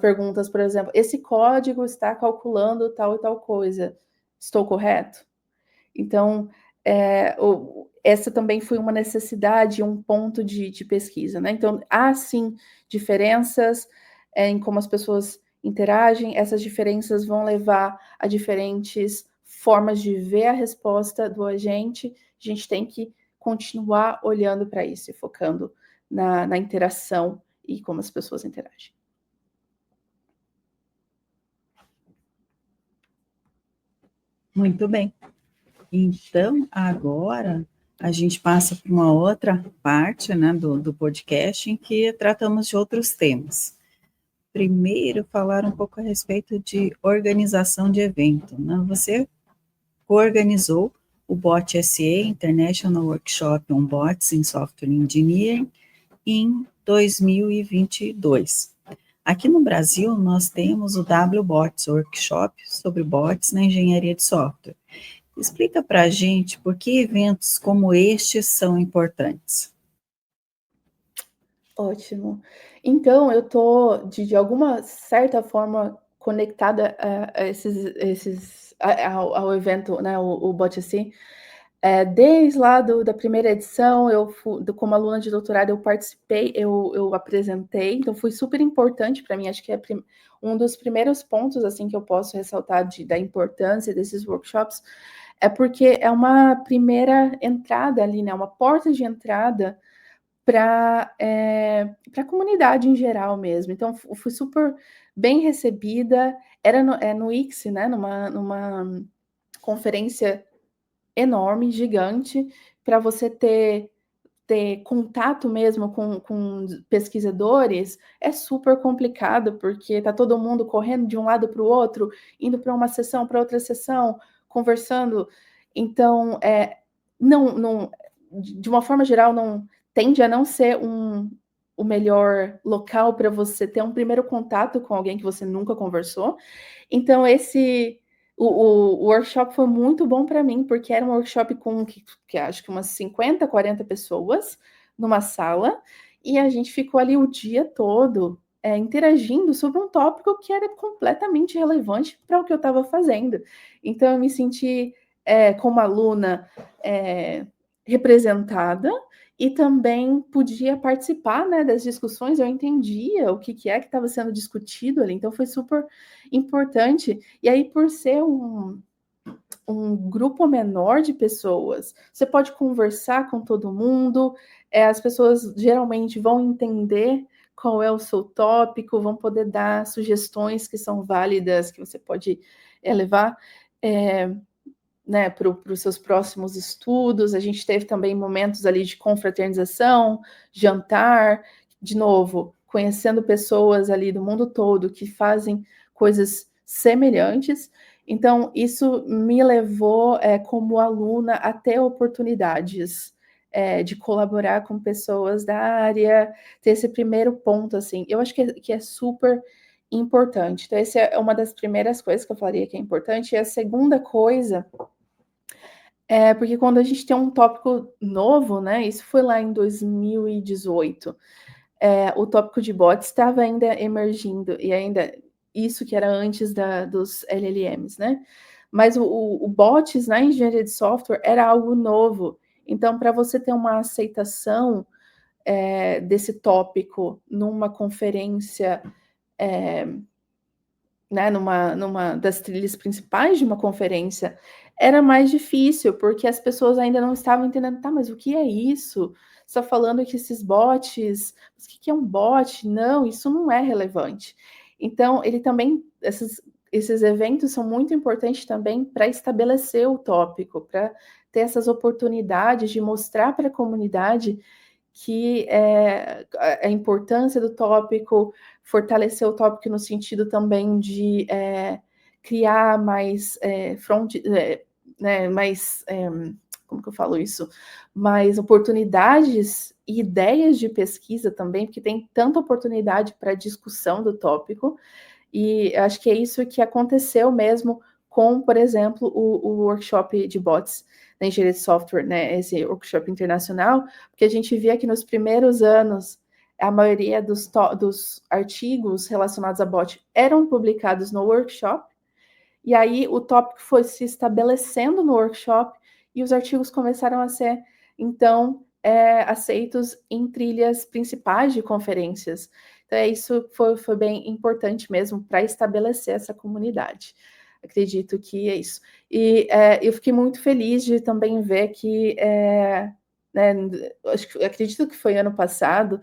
perguntas, por exemplo, esse código está calculando tal e tal coisa, estou correto? Então, essa também foi uma necessidade, um ponto de pesquisa, né? Então, há sim diferenças em como as pessoas interagem, essas diferenças vão levar a diferentes formas de ver a resposta do agente. A gente tem que continuar olhando para isso e focando na interação e como as pessoas interagem. Muito bem. Então, agora a gente passa para uma outra parte, né, do podcast em que tratamos de outros temas. Primeiro, falar um pouco a respeito de organização de evento, né? Você coorganizou o BOT SE, International Workshop on Bots in Software Engineering, em 2022. Aqui no Brasil, nós temos o WBots Workshop sobre bots na engenharia de software. Explica para a gente por que eventos como estes são importantes. Ótimo. Então, eu estou, de alguma certa forma, conectada ao evento, né, o BOT-SE. Desde lá da primeira edição, como aluna de doutorado, eu participei, eu apresentei, então foi super importante para mim, acho que é um dos primeiros pontos assim que eu posso ressaltar da importância desses workshops, é porque é uma primeira entrada ali, né, uma porta de entrada para a comunidade em geral mesmo. Então, fui super bem recebida, era no ICSE, né, numa conferência enorme, gigante, para você ter contato mesmo com pesquisadores, é super complicado, porque está todo mundo correndo de um lado para o outro, indo para uma sessão, para outra sessão, conversando. Então, não, de uma forma geral, não tende a não ser o melhor local para você ter um primeiro contato com alguém que você nunca conversou. Então, o workshop foi muito bom para mim, porque era um workshop com que acho que umas 50, 40 pessoas numa sala, e a gente ficou ali o dia todo interagindo sobre um tópico que era completamente relevante para o que eu estava fazendo. Então, eu me senti como aluna representada, e também podia participar, né, das discussões, eu entendia o que estava sendo discutido ali, então foi super importante. E aí, por ser um grupo menor de pessoas, você pode conversar com todo mundo, as pessoas geralmente vão entender qual é o seu tópico, vão poder dar sugestões que são válidas, que você pode levar né, para os seus próximos estudos. A gente teve também momentos ali de confraternização, jantar, de novo, conhecendo pessoas ali do mundo todo que fazem coisas semelhantes. Então, isso me levou, como aluna, a ter oportunidades de colaborar com pessoas da área, ter esse primeiro ponto, assim. Eu acho que é super importante. Então, essa é uma das primeiras coisas que eu falaria que é importante. E a segunda coisa porque quando a gente tem um tópico novo, né, isso foi lá em 2018, o tópico de bots estava ainda emergindo, e ainda isso que era antes dos LLMs, né? Mas o bots na engenharia de software era algo novo. Então, para você ter uma aceitação desse tópico numa conferência, né, numa das trilhas principais de uma conferência, era mais difícil, porque as pessoas ainda não estavam entendendo, tá, mas o que é isso? Você está falando que esses bots, mas o que é um bot? Não, isso não é relevante. Então, ele também, esses eventos são muito importantes também para estabelecer o tópico, para ter essas oportunidades de mostrar para a comunidade que a importância do tópico, fortalecer o tópico no sentido também de criar mais né, mais como que eu falo isso? Mais oportunidades e ideias de pesquisa também, porque tem tanta oportunidade para discussão do tópico, e acho que é isso que aconteceu mesmo com, por exemplo, o workshop de bots na engenharia de software, né, esse workshop internacional, porque a gente via que nos primeiros anos a maioria dos artigos relacionados a bot eram publicados no workshop, e aí o tópico foi se estabelecendo no workshop, e os artigos começaram a ser então, aceitos em trilhas principais de conferências. Então, isso foi bem importante mesmo para estabelecer essa comunidade. Acredito que é isso. E eu fiquei muito feliz de também ver que, né, acredito que foi ano passado,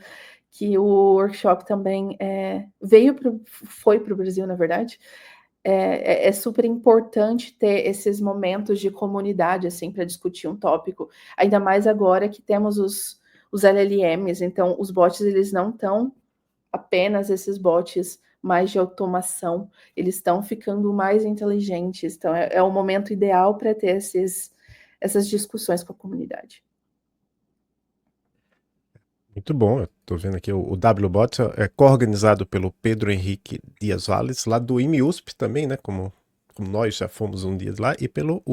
que o workshop também foi para o Brasil, na verdade. É super importante ter esses momentos de comunidade, assim, para discutir um tópico, ainda mais agora que temos os LLMs, então os bots, eles não estão apenas esses bots mais de automação, eles estão ficando mais inteligentes, então é o momento ideal para ter essas discussões com a comunidade. Muito bom, eu estou vendo aqui o WBot é coorganizado pelo Pedro Henrique Dias Valles, lá do IMUSP também, né, como nós já fomos um dia lá, e pelo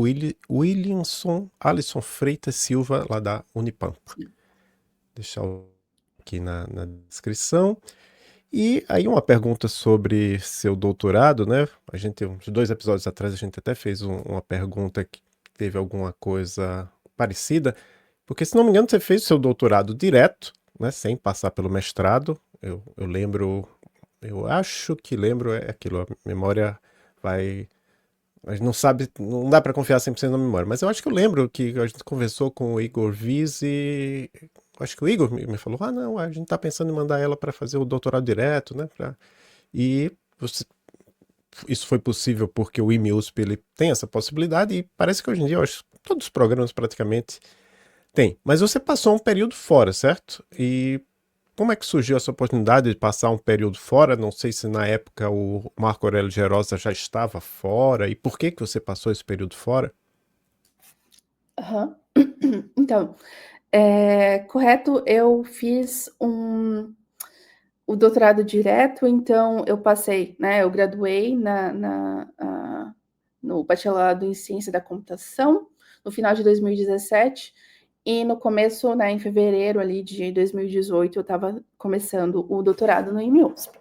Williamson Alisson Freitas Silva, lá da Unipampa. Deixar aqui na descrição. E aí uma pergunta sobre seu doutorado, né? A gente, uns 2 episódios atrás, a gente até fez uma pergunta que teve alguma coisa parecida, porque, se não me engano, você fez o seu doutorado direto, né? Sem passar pelo mestrado. Eu lembro, eu acho que lembro, é aquilo, a memória vai... A gente não sabe, não dá para confiar 100% na memória, mas eu acho que eu lembro que a gente conversou com o Igor Viz e acho que o Igor me falou, não, a gente tá pensando em mandar ela para fazer o doutorado direto, né? E isso foi possível porque o IMUSP ele tem essa possibilidade e parece que hoje em dia, eu acho, todos os programas praticamente têm. Mas você passou um período fora, certo? E como é que surgiu essa oportunidade de passar um período fora? Não sei se na época o Marco Aurélio Gerosa já estava fora. E por que você passou esse período fora? Uhum. Então, correto, eu fiz o doutorado direto, então eu passei, né? Eu graduei no bacharelado em ciência da computação no final de 2017. E no começo, né, em fevereiro ali de 2018, eu estava começando o doutorado no IMUSP.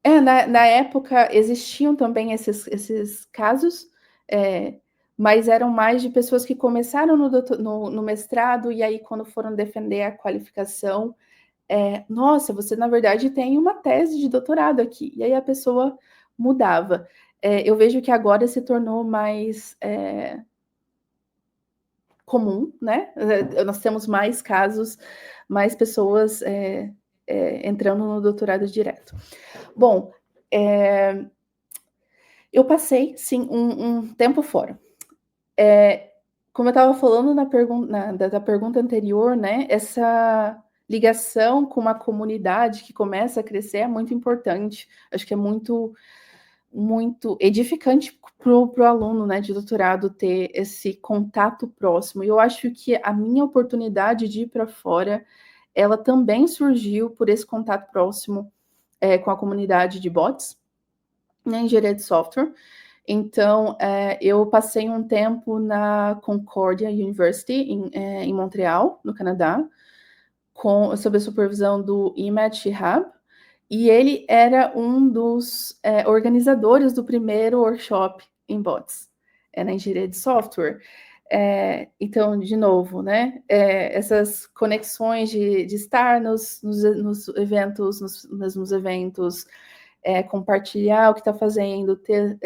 Na época existiam também esses casos, mas eram mais de pessoas que começaram no mestrado e aí quando foram defender a qualificação, nossa, você na verdade tem uma tese de doutorado aqui, e aí a pessoa mudava. Eu vejo que agora se tornou mais comum, né? Nós temos mais casos, mais pessoas entrando no doutorado direto. Bom, eu passei, sim, um tempo fora. Como eu estava falando da pergunta anterior, né? Essa ligação com uma comunidade que começa a crescer é muito importante. Acho que é muito edificante para o aluno, né, de doutorado ter esse contato próximo. E eu acho que a minha oportunidade de ir para fora, ela também surgiu por esse contato próximo com a comunidade de bots, né, engenharia de software. Então, eu passei um tempo na Concordia University, em Montreal, no Canadá, sob a supervisão do Imad Shihab, e ele era um dos organizadores do primeiro workshop em bots, na engenharia de software. Então, de novo, né, essas conexões de estar nos eventos, nos mesmos eventos, compartilhar o que está fazendo, ter,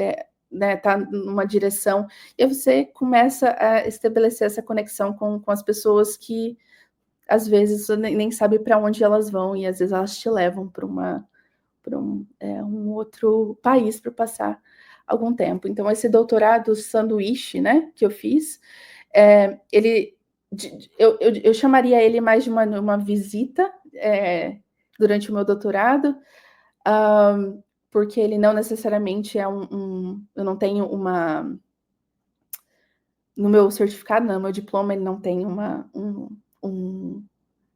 né, tá numa direção, e aí você começa a estabelecer essa conexão com as pessoas que às vezes você nem sabe para onde elas vão, e às vezes elas te levam para um outro país para passar algum tempo. Então, esse doutorado sanduíche, né, que eu fiz, eu chamaria ele mais de uma visita durante o meu doutorado, porque ele não necessariamente eu não tenho no meu certificado, no meu diploma, ele não tem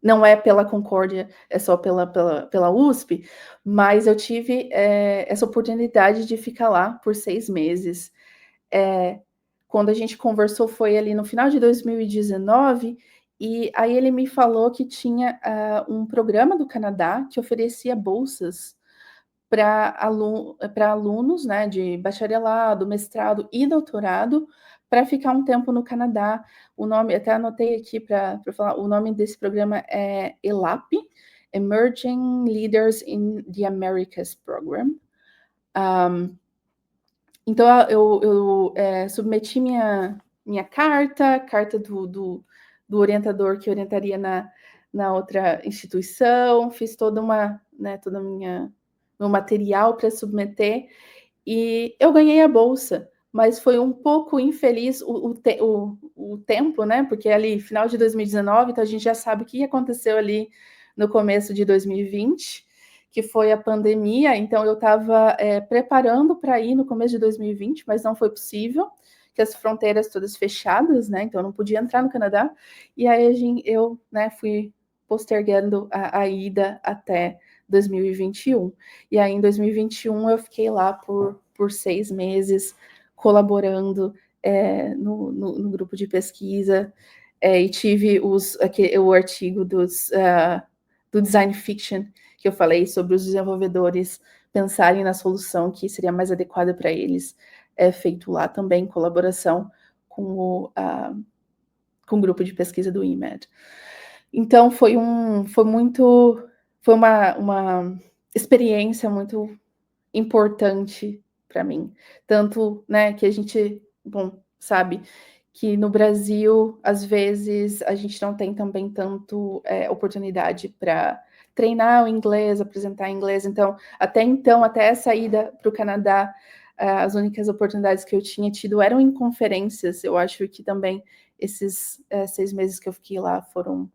não é pela Concórdia, é só pela USP, mas eu tive essa oportunidade de ficar lá por 6 meses. Quando a gente conversou foi ali no final de 2019, e aí ele me falou que tinha um programa do Canadá que oferecia bolsas para alunos, né, de bacharelado, mestrado e doutorado, para ficar um tempo no Canadá. O nome, até anotei aqui para falar, o nome desse programa é ELAP, Emerging Leaders in the Americas Program. Então, eu submeti minha carta do orientador que orientaria na outra instituição, fiz toda meu material para submeter, e eu ganhei a bolsa, mas foi um pouco infeliz o tempo, né? Porque ali, final de 2019, então a gente já sabe o que aconteceu ali no começo de 2020, que foi a pandemia. Então eu estava preparando para ir no começo de 2020, mas não foi possível, que as fronteiras todas fechadas, né? Então eu não podia entrar no Canadá. E aí eu fui postergando a ida até 2021. E aí, em 2021, eu fiquei lá por 6 meses, colaborando no grupo de pesquisa, e tive o artigo do Design Fiction, que eu falei sobre os desenvolvedores pensarem na solução que seria mais adequada para eles, feito lá também, em colaboração com o grupo de pesquisa do IMED. Então, foi uma experiência muito importante para mim. Tanto, né, que a gente, sabe que no Brasil, às vezes, a gente não tem também tanto oportunidade para treinar o inglês, apresentar inglês. Então, até a saída para o Canadá, as únicas oportunidades que eu tinha tido eram em conferências. Eu acho que também esses 6 meses que eu fiquei lá foram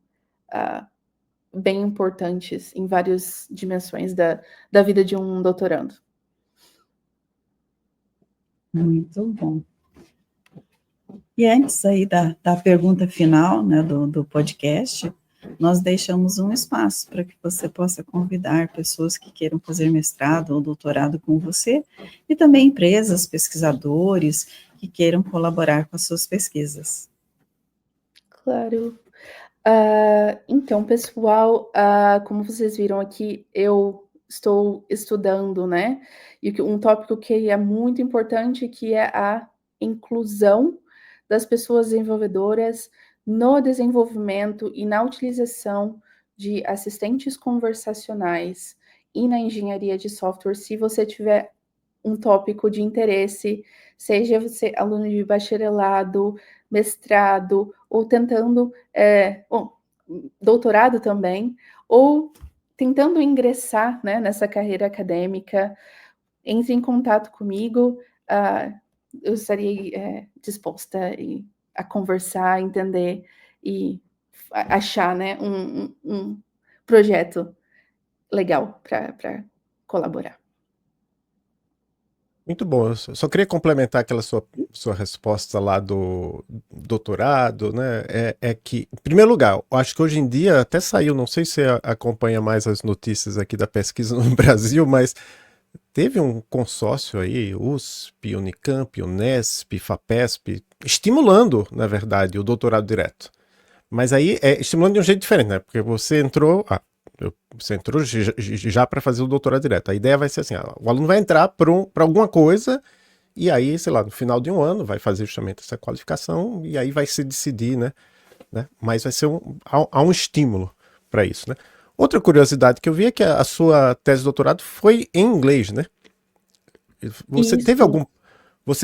bem importantes em várias dimensões da vida de um doutorando. Muito bom. E antes aí da pergunta final, né, do podcast, nós deixamos um espaço para que você possa convidar pessoas que queiram fazer mestrado ou doutorado com você, e também empresas, pesquisadores que queiram colaborar com as suas pesquisas. Claro. Então, pessoal, como vocês viram aqui, eu estou estudando, né? E um tópico que é muito importante, que é a inclusão das pessoas desenvolvedoras no desenvolvimento e na utilização de assistentes conversacionais e na engenharia de software. Se você tiver um tópico de interesse, seja você aluno de bacharelado, mestrado, ou tentando, doutorado também, ou tentando ingressar, né, nessa carreira acadêmica, entre em contato comigo. Eu estaria disposta a conversar, entender e achar, né, um projeto legal para colaborar. Muito bom. Eu só queria complementar aquela sua resposta lá do doutorado, né? É que, em primeiro lugar, eu acho que hoje em dia até saiu, não sei se você acompanha mais as notícias aqui da pesquisa no Brasil, mas teve um consórcio aí, USP, Unicamp, Unesp, FAPESP, estimulando, na verdade, o doutorado direto. Mas aí é estimulando de um jeito diferente, né? Porque você entrou já para fazer o doutorado direto. A ideia vai ser assim, o aluno vai entrar para alguma coisa e aí, sei lá, no final de um ano vai fazer justamente essa qualificação e aí vai se decidir, né? Mas vai ser há um estímulo para isso, né? Outra curiosidade que eu vi é que a sua tese de doutorado foi em inglês, né? Você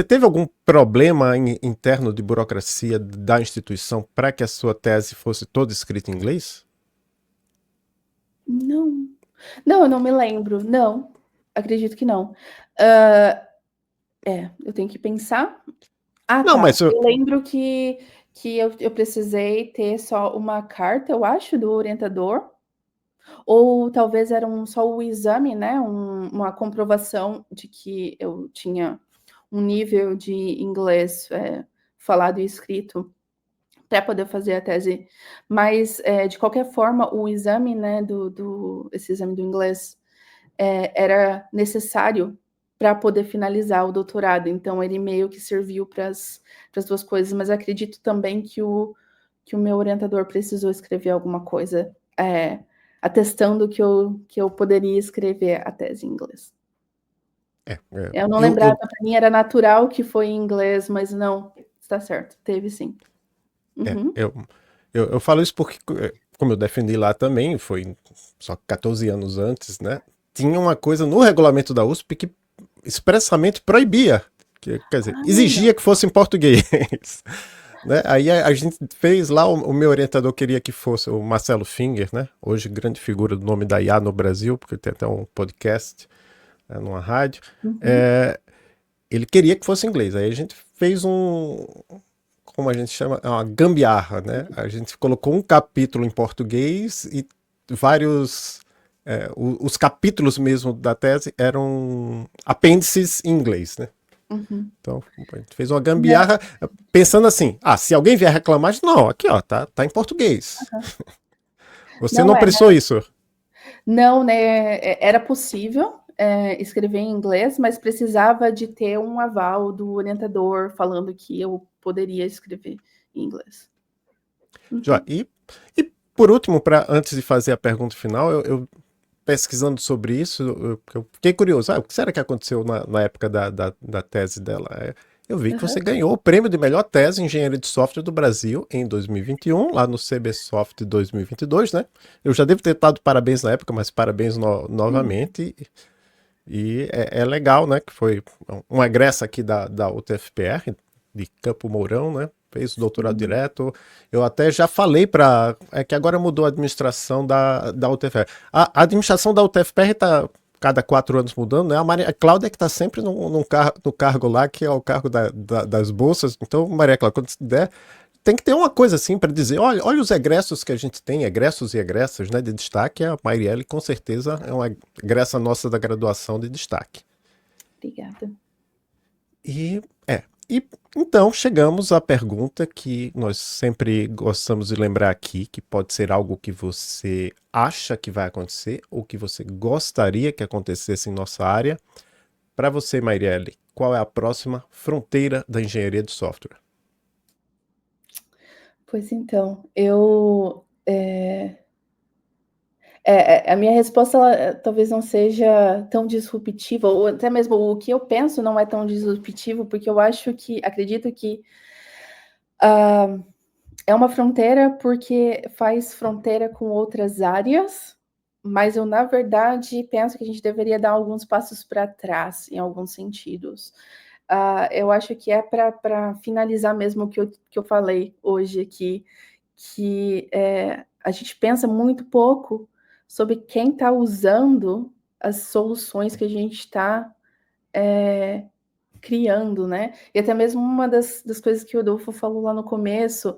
teve algum problema interno de burocracia da instituição para que a sua tese fosse toda escrita em inglês? Não, eu não me lembro. Não, acredito que não. Eu tenho que pensar. Não, Tá. mas Eu lembro que eu precisei ter só uma carta, eu acho, do orientador, ou talvez era só o exame, né? Uma comprovação de que eu tinha um nível de inglês falado e escrito para poder fazer a tese. Mas, de qualquer forma, o exame, né, esse exame do inglês era necessário para poder finalizar o doutorado. Então, ele meio que serviu para as duas coisas. Mas acredito também que o meu orientador precisou escrever alguma coisa atestando que eu poderia escrever a tese em inglês. Eu não lembrava, para mim era natural que foi em inglês, mas não, está certo, teve sim. É, Uhum. eu falo isso porque, como eu defendi lá também, foi só 14 anos antes, né? Tinha uma coisa no regulamento da USP que expressamente proibia, quer dizer, Ai, exigia não. que fosse em português. Né? Aí a gente fez lá, o meu orientador queria que fosse o Marcelo Finger, né? Hoje grande figura do nome da IA no Brasil, porque tem até um podcast, né, numa rádio. Uhum. É, ele queria que fosse em inglês. Aí a gente fez como a gente chama, uma gambiarra, né? A gente colocou um capítulo em português e vários, os capítulos mesmo da tese eram apêndices em inglês, né? Uhum. Então, a gente fez uma Não, gambiarra pensando assim, se alguém vier reclamar, não, aqui ó, tá em português. Você não não é. pensou isso? Não, né? Era possível escrever em inglês, mas precisava de ter um aval do orientador falando que eu poderia escrever em inglês. Já, Uhum. e por último, antes de fazer a pergunta final, eu pesquisando sobre isso, eu fiquei curioso. O que será que aconteceu na época da tese dela? Eu vi que você Uhum. ganhou o prêmio de melhor tese em engenharia de software do Brasil em 2021, lá no CBSoft 2022, né? Eu já devo ter dado parabéns na época, mas parabéns novamente. E é legal, né? Que foi uma egressa aqui da UTFPR, de Campo Mourão, né? Fez o doutorado Sim. direto. Eu até já falei para. É que agora mudou a administração da UTFPR. A administração da UTFPR está cada 4 anos mudando, né? A Cláudia que está sempre no cargo lá, que é o cargo das bolsas. Então, Maria Cláudia, quando der, tem que ter uma coisa assim para dizer, olha os egressos que a gente tem, egressos e egressas, né, de destaque. A Marielle com certeza é uma egressa nossa da graduação de destaque. Obrigada. E e então chegamos à pergunta que nós sempre gostamos de lembrar aqui, que pode ser algo que você acha que vai acontecer ou que você gostaria que acontecesse em nossa área. Para você, Marielle, qual é a próxima fronteira da engenharia de software? Pois então, a minha resposta talvez não seja tão disruptiva, ou até mesmo o que eu penso não é tão disruptivo, porque eu acredito que é uma fronteira porque faz fronteira com outras áreas, mas eu, na verdade, penso que a gente deveria dar alguns passos para trás, em alguns sentidos. Eu acho que é para finalizar mesmo o que eu falei hoje aqui, que a gente pensa muito pouco sobre quem está usando as soluções que a gente está criando, né? E até mesmo uma das coisas que o Adolfo falou lá no começo,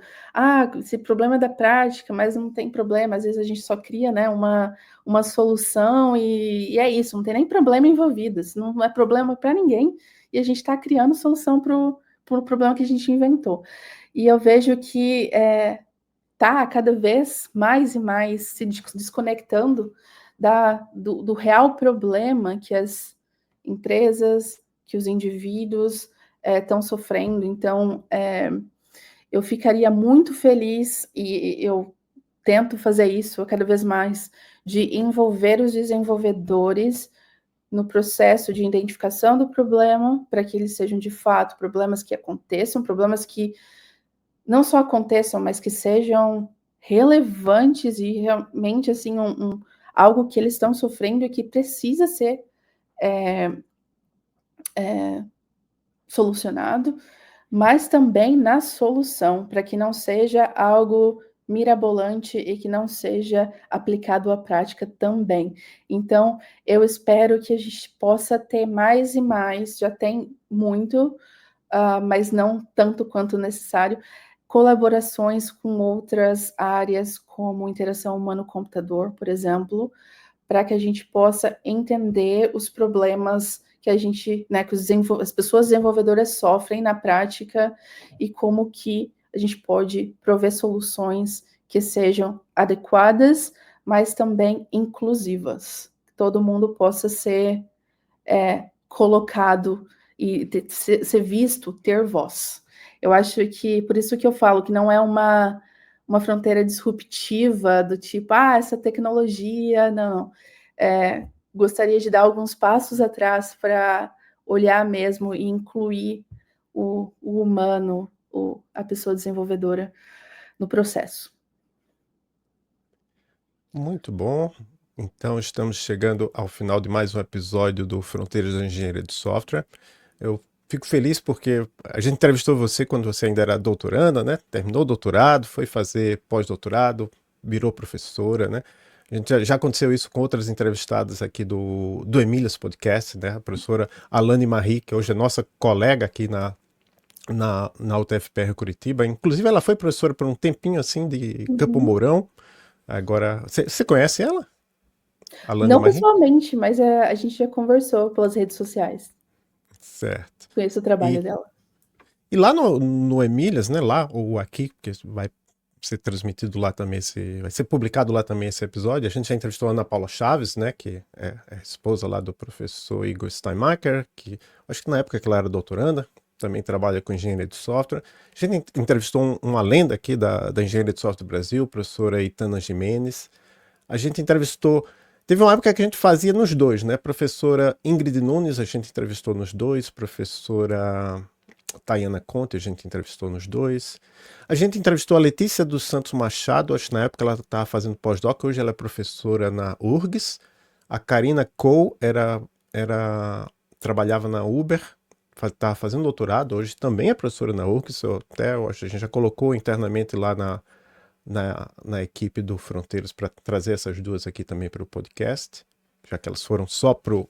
esse problema é da prática, mas não tem problema, às vezes a gente só cria, né, uma solução e é isso, não tem nem problema envolvido, isso não é problema para ninguém, e a gente está criando solução para o problema que a gente inventou. E eu vejo que tá cada vez mais e mais se desconectando do real problema que as empresas, que os indivíduos estão sofrendo. Então, eu ficaria muito feliz, e eu tento fazer isso cada vez mais, de envolver os desenvolvedores no processo de identificação do problema, para que eles sejam de fato problemas que aconteçam, problemas que não só aconteçam, mas que sejam relevantes e realmente assim algo que eles estão sofrendo e que precisa ser solucionado, mas também na solução, para que não seja algo mirabolante e que não seja aplicado à prática também. Então, eu espero que a gente possa ter mais e mais, já tem muito, mas não tanto quanto necessário, colaborações com outras áreas, como interação humano-computador, por exemplo, para que a gente possa entender os problemas que a gente, né, que as pessoas desenvolvedoras sofrem na prática e como que a gente pode prover soluções que sejam adequadas, mas também inclusivas. Que todo mundo possa ser colocado e ser visto, ter voz. Eu acho que, por isso que eu falo que não é uma fronteira disruptiva do tipo, essa tecnologia, não. Gostaria de dar alguns passos atrás para olhar mesmo e incluir o humano, a pessoa desenvolvedora no processo. Muito bom. Então, estamos chegando ao final de mais um episódio do Fronteiras da Engenharia de Software. Eu fico feliz porque a gente entrevistou você quando você ainda era doutoranda, né? Terminou o doutorado, foi fazer pós-doutorado, virou professora, né? A gente já aconteceu isso com outras entrevistadas aqui do Emílias Podcast, né? A professora Alane Marie, que hoje é nossa colega aqui na UTFPR Curitiba. Inclusive, ela foi professora por um tempinho assim de Campo Mourão. Agora, você conhece ela? Alane Não Marie? pessoalmente, mas a gente já conversou pelas redes sociais. Certo. Conheço o trabalho dela. E lá no Emílias, né? Lá ou aqui, porque vai ser transmitido lá também, vai ser publicado lá também esse episódio. A gente já entrevistou a Ana Paula Chaves, né? Que é a esposa lá do professor Igor Steinmacher, que acho que na época que ela era doutoranda, também trabalha com engenharia de software. A gente entrevistou uma lenda aqui da engenharia de software do Brasil, a professora Itana Jimenez. A gente entrevistou. Teve uma época que a gente fazia nos dois, né? Professora Ingrid Nunes, a gente entrevistou nos dois. Professora Tayana Conte, a gente entrevistou nos dois. A gente entrevistou a Letícia dos Santos Machado, acho que na época ela estava fazendo pós-doc, hoje ela é professora na URGS. A Karina Cole trabalhava na Uber, estava fazendo doutorado, hoje também é professora na URGS. A gente já colocou internamente lá na equipe do Fronteiras para trazer essas duas aqui também para o podcast, já que elas foram só pro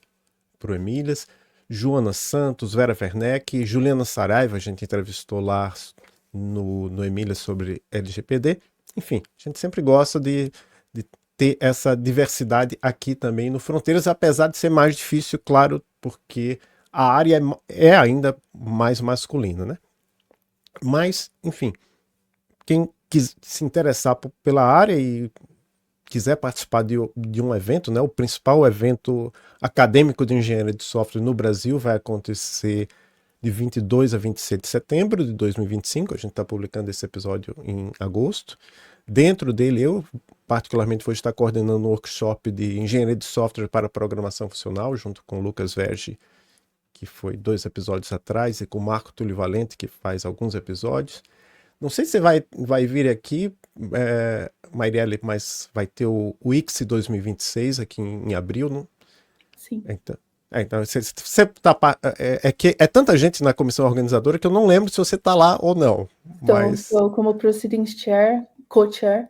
Emílias. Joana Santos, Vera Werneck, Juliana Saraiva, a gente entrevistou lá no Emílias sobre LGPD. Enfim, a gente sempre gosta de ter essa diversidade aqui também no Fronteiras, apesar de ser mais difícil, claro, porque a área é ainda mais masculina, né? Mas, enfim, quem se interessar pela área e quiser participar de um evento, né, o principal evento acadêmico de engenharia de software no Brasil vai acontecer de 22 a 27 de setembro de 2025. A gente está publicando esse episódio em agosto. Dentro dele, eu particularmente vou estar coordenando um workshop de engenharia de software para programação funcional, junto com o Lucas Verge, que foi 2 episódios atrás, e com o Marco Túlio Valente, que faz alguns episódios. Não sei se você vai vir aqui, Marielle, mas vai ter o ICSE 2026 aqui em abril, não? Sim. Então você tá, que é tanta gente na comissão organizadora que eu não lembro se você está lá ou não. Então, estou como Proceedings Chair, Co-Chair,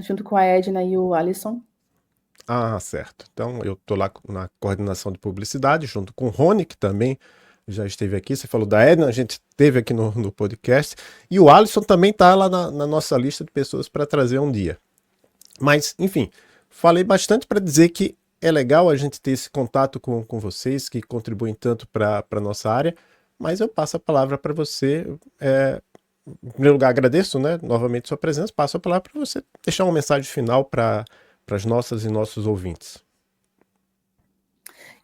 junto com a Edna e o Alisson. Ah, certo. Então, eu estou lá na coordenação de publicidade, junto com o Rony, que também já esteve aqui. Você falou da Edna, a gente esteve aqui no podcast. E o Alisson também está lá na nossa lista de pessoas para trazer um dia. Mas, enfim, falei bastante para dizer que é legal a gente ter esse contato com vocês, que contribuem tanto para a nossa área, mas eu passo a palavra para você. Em primeiro lugar, agradeço, né, novamente sua presença, passo a palavra para você deixar uma mensagem final para as nossas e nossos ouvintes.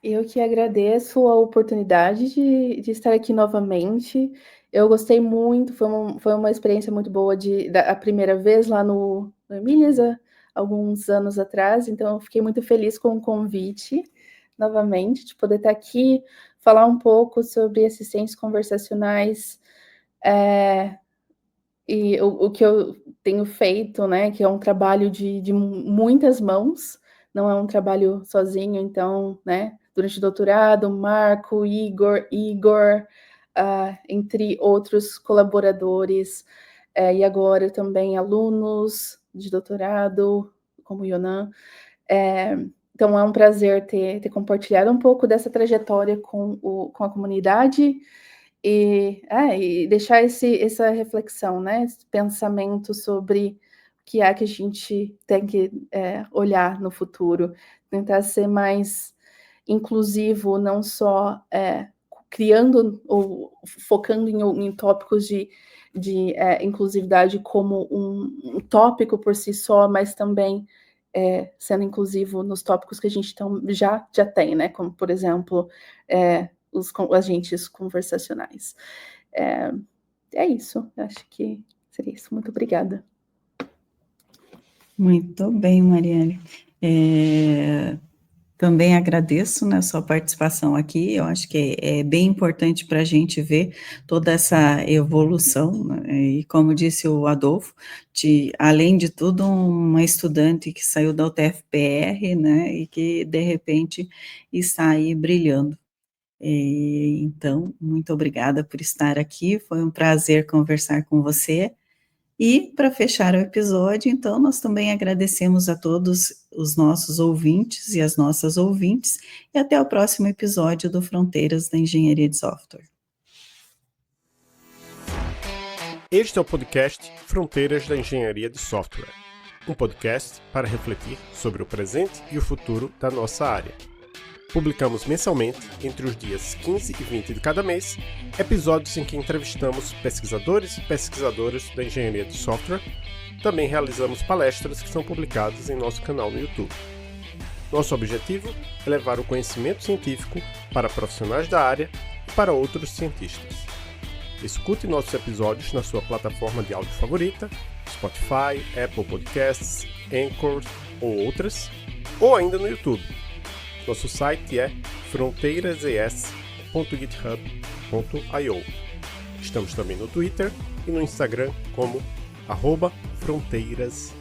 Eu que agradeço a oportunidade de estar aqui novamente. Eu gostei muito, foi uma experiência muito boa a primeira vez lá no Emílias, alguns anos atrás, então eu fiquei muito feliz com o convite, novamente, de poder estar aqui, falar um pouco sobre assistentes conversacionais, e o que eu tenho feito, né, que é um trabalho de muitas mãos, não é um trabalho sozinho, então, né, durante o doutorado, Marco, Igor, entre outros colaboradores, e agora também alunos de doutorado, como o Yonan. Então é um prazer ter compartilhado um pouco dessa trajetória com a comunidade e deixar essa reflexão, né, esse pensamento sobre o que é que a gente tem que olhar no futuro, tentar ser mais inclusivo, não só criando ou focando em tópicos de inclusividade como um tópico por si só, mas também sendo inclusivo nos tópicos que a gente já tem, né? Como, por exemplo, os agentes conversacionais. É isso, acho que seria isso. Muito obrigada. Muito bem, Marielle. Também agradeço, né, a sua participação aqui. Eu acho que é bem importante para a gente ver toda essa evolução, né, e como disse o Adolfo, além de tudo, uma estudante que saiu da UTFPR, né, e que de repente está aí brilhando. Então, muito obrigada por estar aqui, foi um prazer conversar com você. E, para fechar o episódio, então, nós também agradecemos a todos os nossos ouvintes e as nossas ouvintes, e até o próximo episódio do Fronteiras da Engenharia de Software. Este é o podcast Fronteiras da Engenharia de Software, um podcast para refletir sobre o presente e o futuro da nossa área. Publicamos mensalmente, entre os dias 15 e 20 de cada mês, episódios em que entrevistamos pesquisadores e pesquisadoras da engenharia de software. Também realizamos palestras que são publicadas em nosso canal no YouTube. Nosso objetivo é levar o conhecimento científico para profissionais da área e para outros cientistas. Escute nossos episódios na sua plataforma de áudio favorita, Spotify, Apple Podcasts, Anchor ou outras, ou ainda no YouTube. Nosso site é fronteirases.github.io. Estamos também no Twitter e no Instagram como @fronteirases.